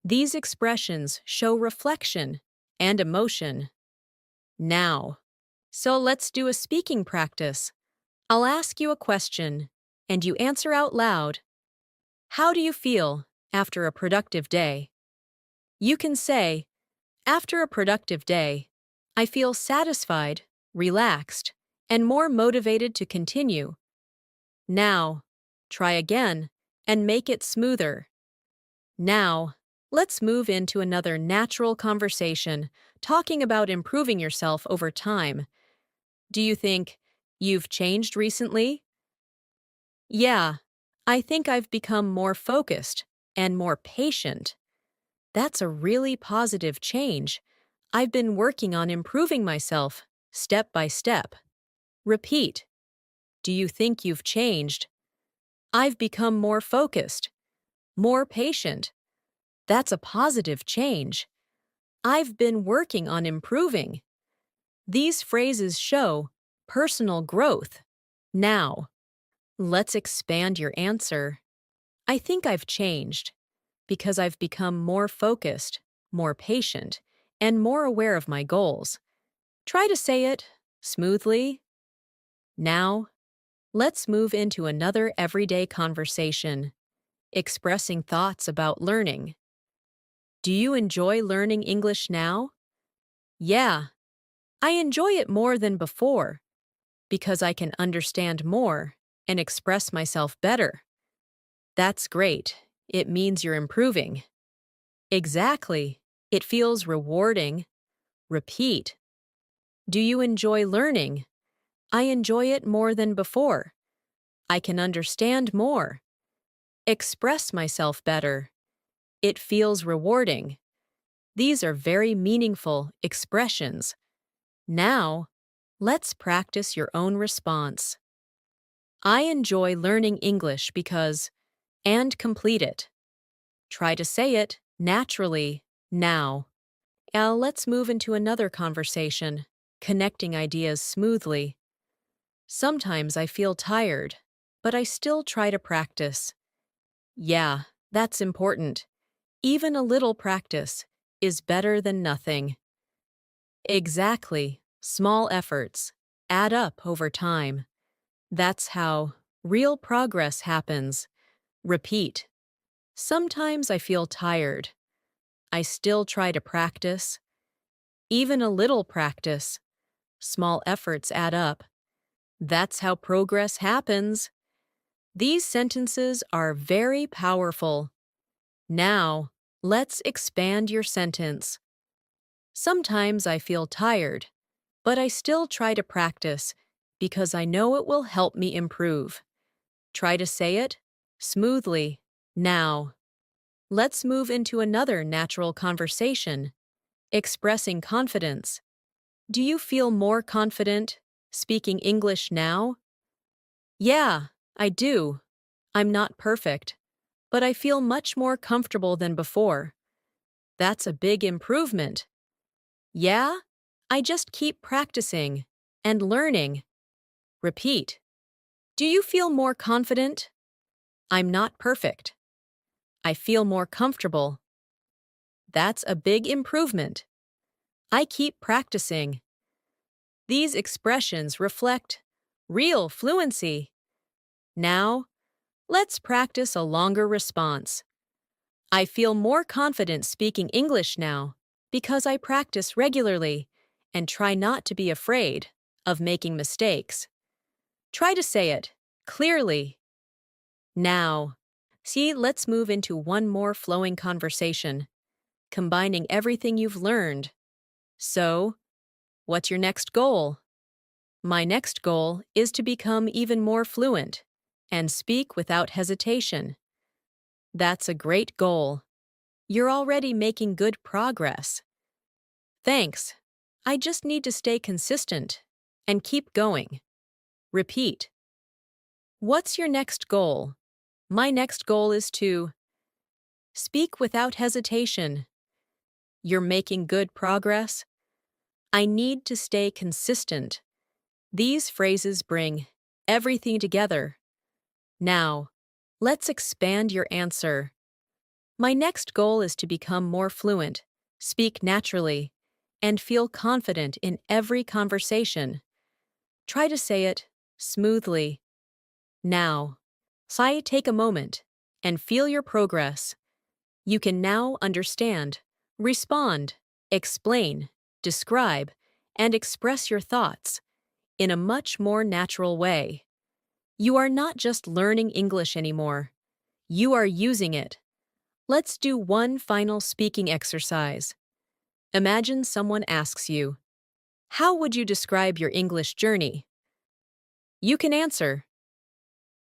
These expressions show reflection and emotion. Now. So let's do a speaking practice. I'll ask you a question, and you answer out loud. How do you feel after a productive day? You can say, after a productive day, I feel satisfied, relaxed, and more motivated to continue. Now, try again and make it smoother. Now, let's move into another natural conversation, talking about improving yourself over time. Do you think you've changed recently? Yeah, I think I've become more focused and more patient. That's a really positive change. I've been working on improving myself, step by step. Repeat. Do you think you've changed? I've become more focused, more patient. That's a positive change. I've been working on improving. These phrases show personal growth. Now, let's expand your answer. I think I've changed because I've become more focused, more patient, and more aware of my goals. Try to say it smoothly. Now, let's move into another everyday conversation, expressing thoughts about learning. Do you enjoy learning English now? Yeah, I enjoy it more than before because I can understand more and express myself better. That's great. It means you're improving. Exactly. It feels rewarding. Repeat. Do you enjoy learning? I enjoy it more than before. I can understand more. Express myself better. It feels rewarding. These are very meaningful expressions. Now, let's practice your own response. I enjoy learning English because, and complete it. Try to say it naturally now. Let's move into another conversation, connecting ideas smoothly. Sometimes I feel tired, but I still try to practice. Yeah, that's important. Even a little practice is better than nothing. Exactly. Small efforts add up over time. That's how real progress happens. Repeat. Sometimes I feel tired. I still try to practice. Even a little practice. Small efforts add up. That's how progress happens. These sentences are very powerful. Now, let's expand your sentence. Sometimes I feel tired, but I still try to practice because I know it will help me improve. Try to say it smoothly. Now, let's move into another natural conversation, expressing confidence. Do you feel more confident speaking English now? Yeah, I do. I'm not perfect, but I feel much more comfortable than before. That's a big improvement. Yeah, I just keep practicing and learning. Repeat. Do you feel more confident? I'm not perfect. I feel more comfortable. That's a big improvement. I keep practicing. These expressions reflect real fluency. Now, let's practice a longer response. I feel more confident speaking English now because I practice regularly and try not to be afraid of making mistakes. Try to say it clearly. Now, see, let's move into one more flowing conversation, combining everything you've learned. So, what's your next goal? My next goal is to become even more fluent and speak without hesitation. That's a great goal. You're already making good progress. Thanks. I just need to stay consistent and keep going. Repeat. What's your next goal? My next goal is to speak without hesitation. You're making good progress. I need to stay consistent. These phrases bring everything together. Now, let's expand your answer. My next goal is to become more fluent, speak naturally, and feel confident in every conversation. Try to say it smoothly. Now, take a moment and feel your progress. You can now understand, respond, explain, describe, and express your thoughts in a much more natural way. You are not just learning English anymore. You are using it. Let's do one final speaking exercise. Imagine someone asks you, "How would you describe your English journey?" You can answer,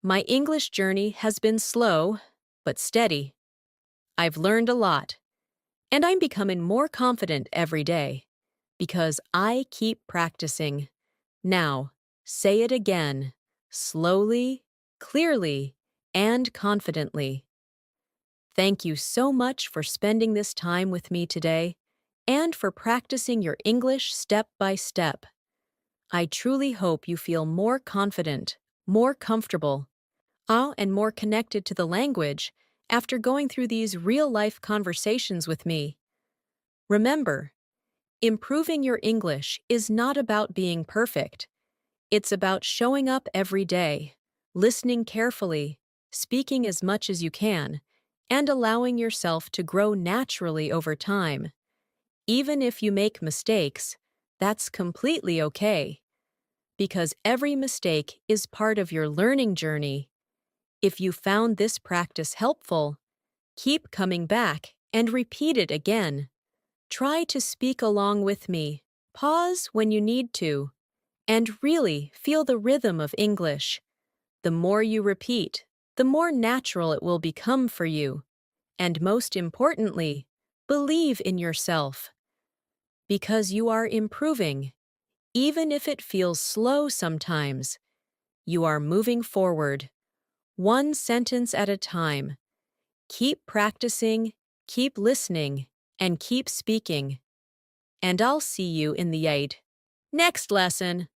"My English journey has been slow, but steady. I've learned a lot, and I'm becoming more confident every day because I keep practicing." Now, say it again, slowly, clearly, and confidently. Thank you so much for spending this time with me today and for practicing your English step by step. I truly hope you feel more confident, more comfortable, and more connected to the language after going through these real-life conversations with me. Remember, improving your English is not about being perfect. It's about showing up every day, listening carefully, speaking as much as you can, and allowing yourself to grow naturally over time. Even if you make mistakes, that's completely okay, because every mistake is part of your learning journey. If you found this practice helpful, keep coming back and repeat it again. Try to speak along with me. Pause when you need to, and really feel the rhythm of English. The more you repeat, the more natural it will become for you. And most importantly, believe in yourself. Because you are improving. Even if it feels slow sometimes, you are moving forward, one sentence at a time. Keep practicing, keep listening, and keep speaking. And I'll see you in the next lesson.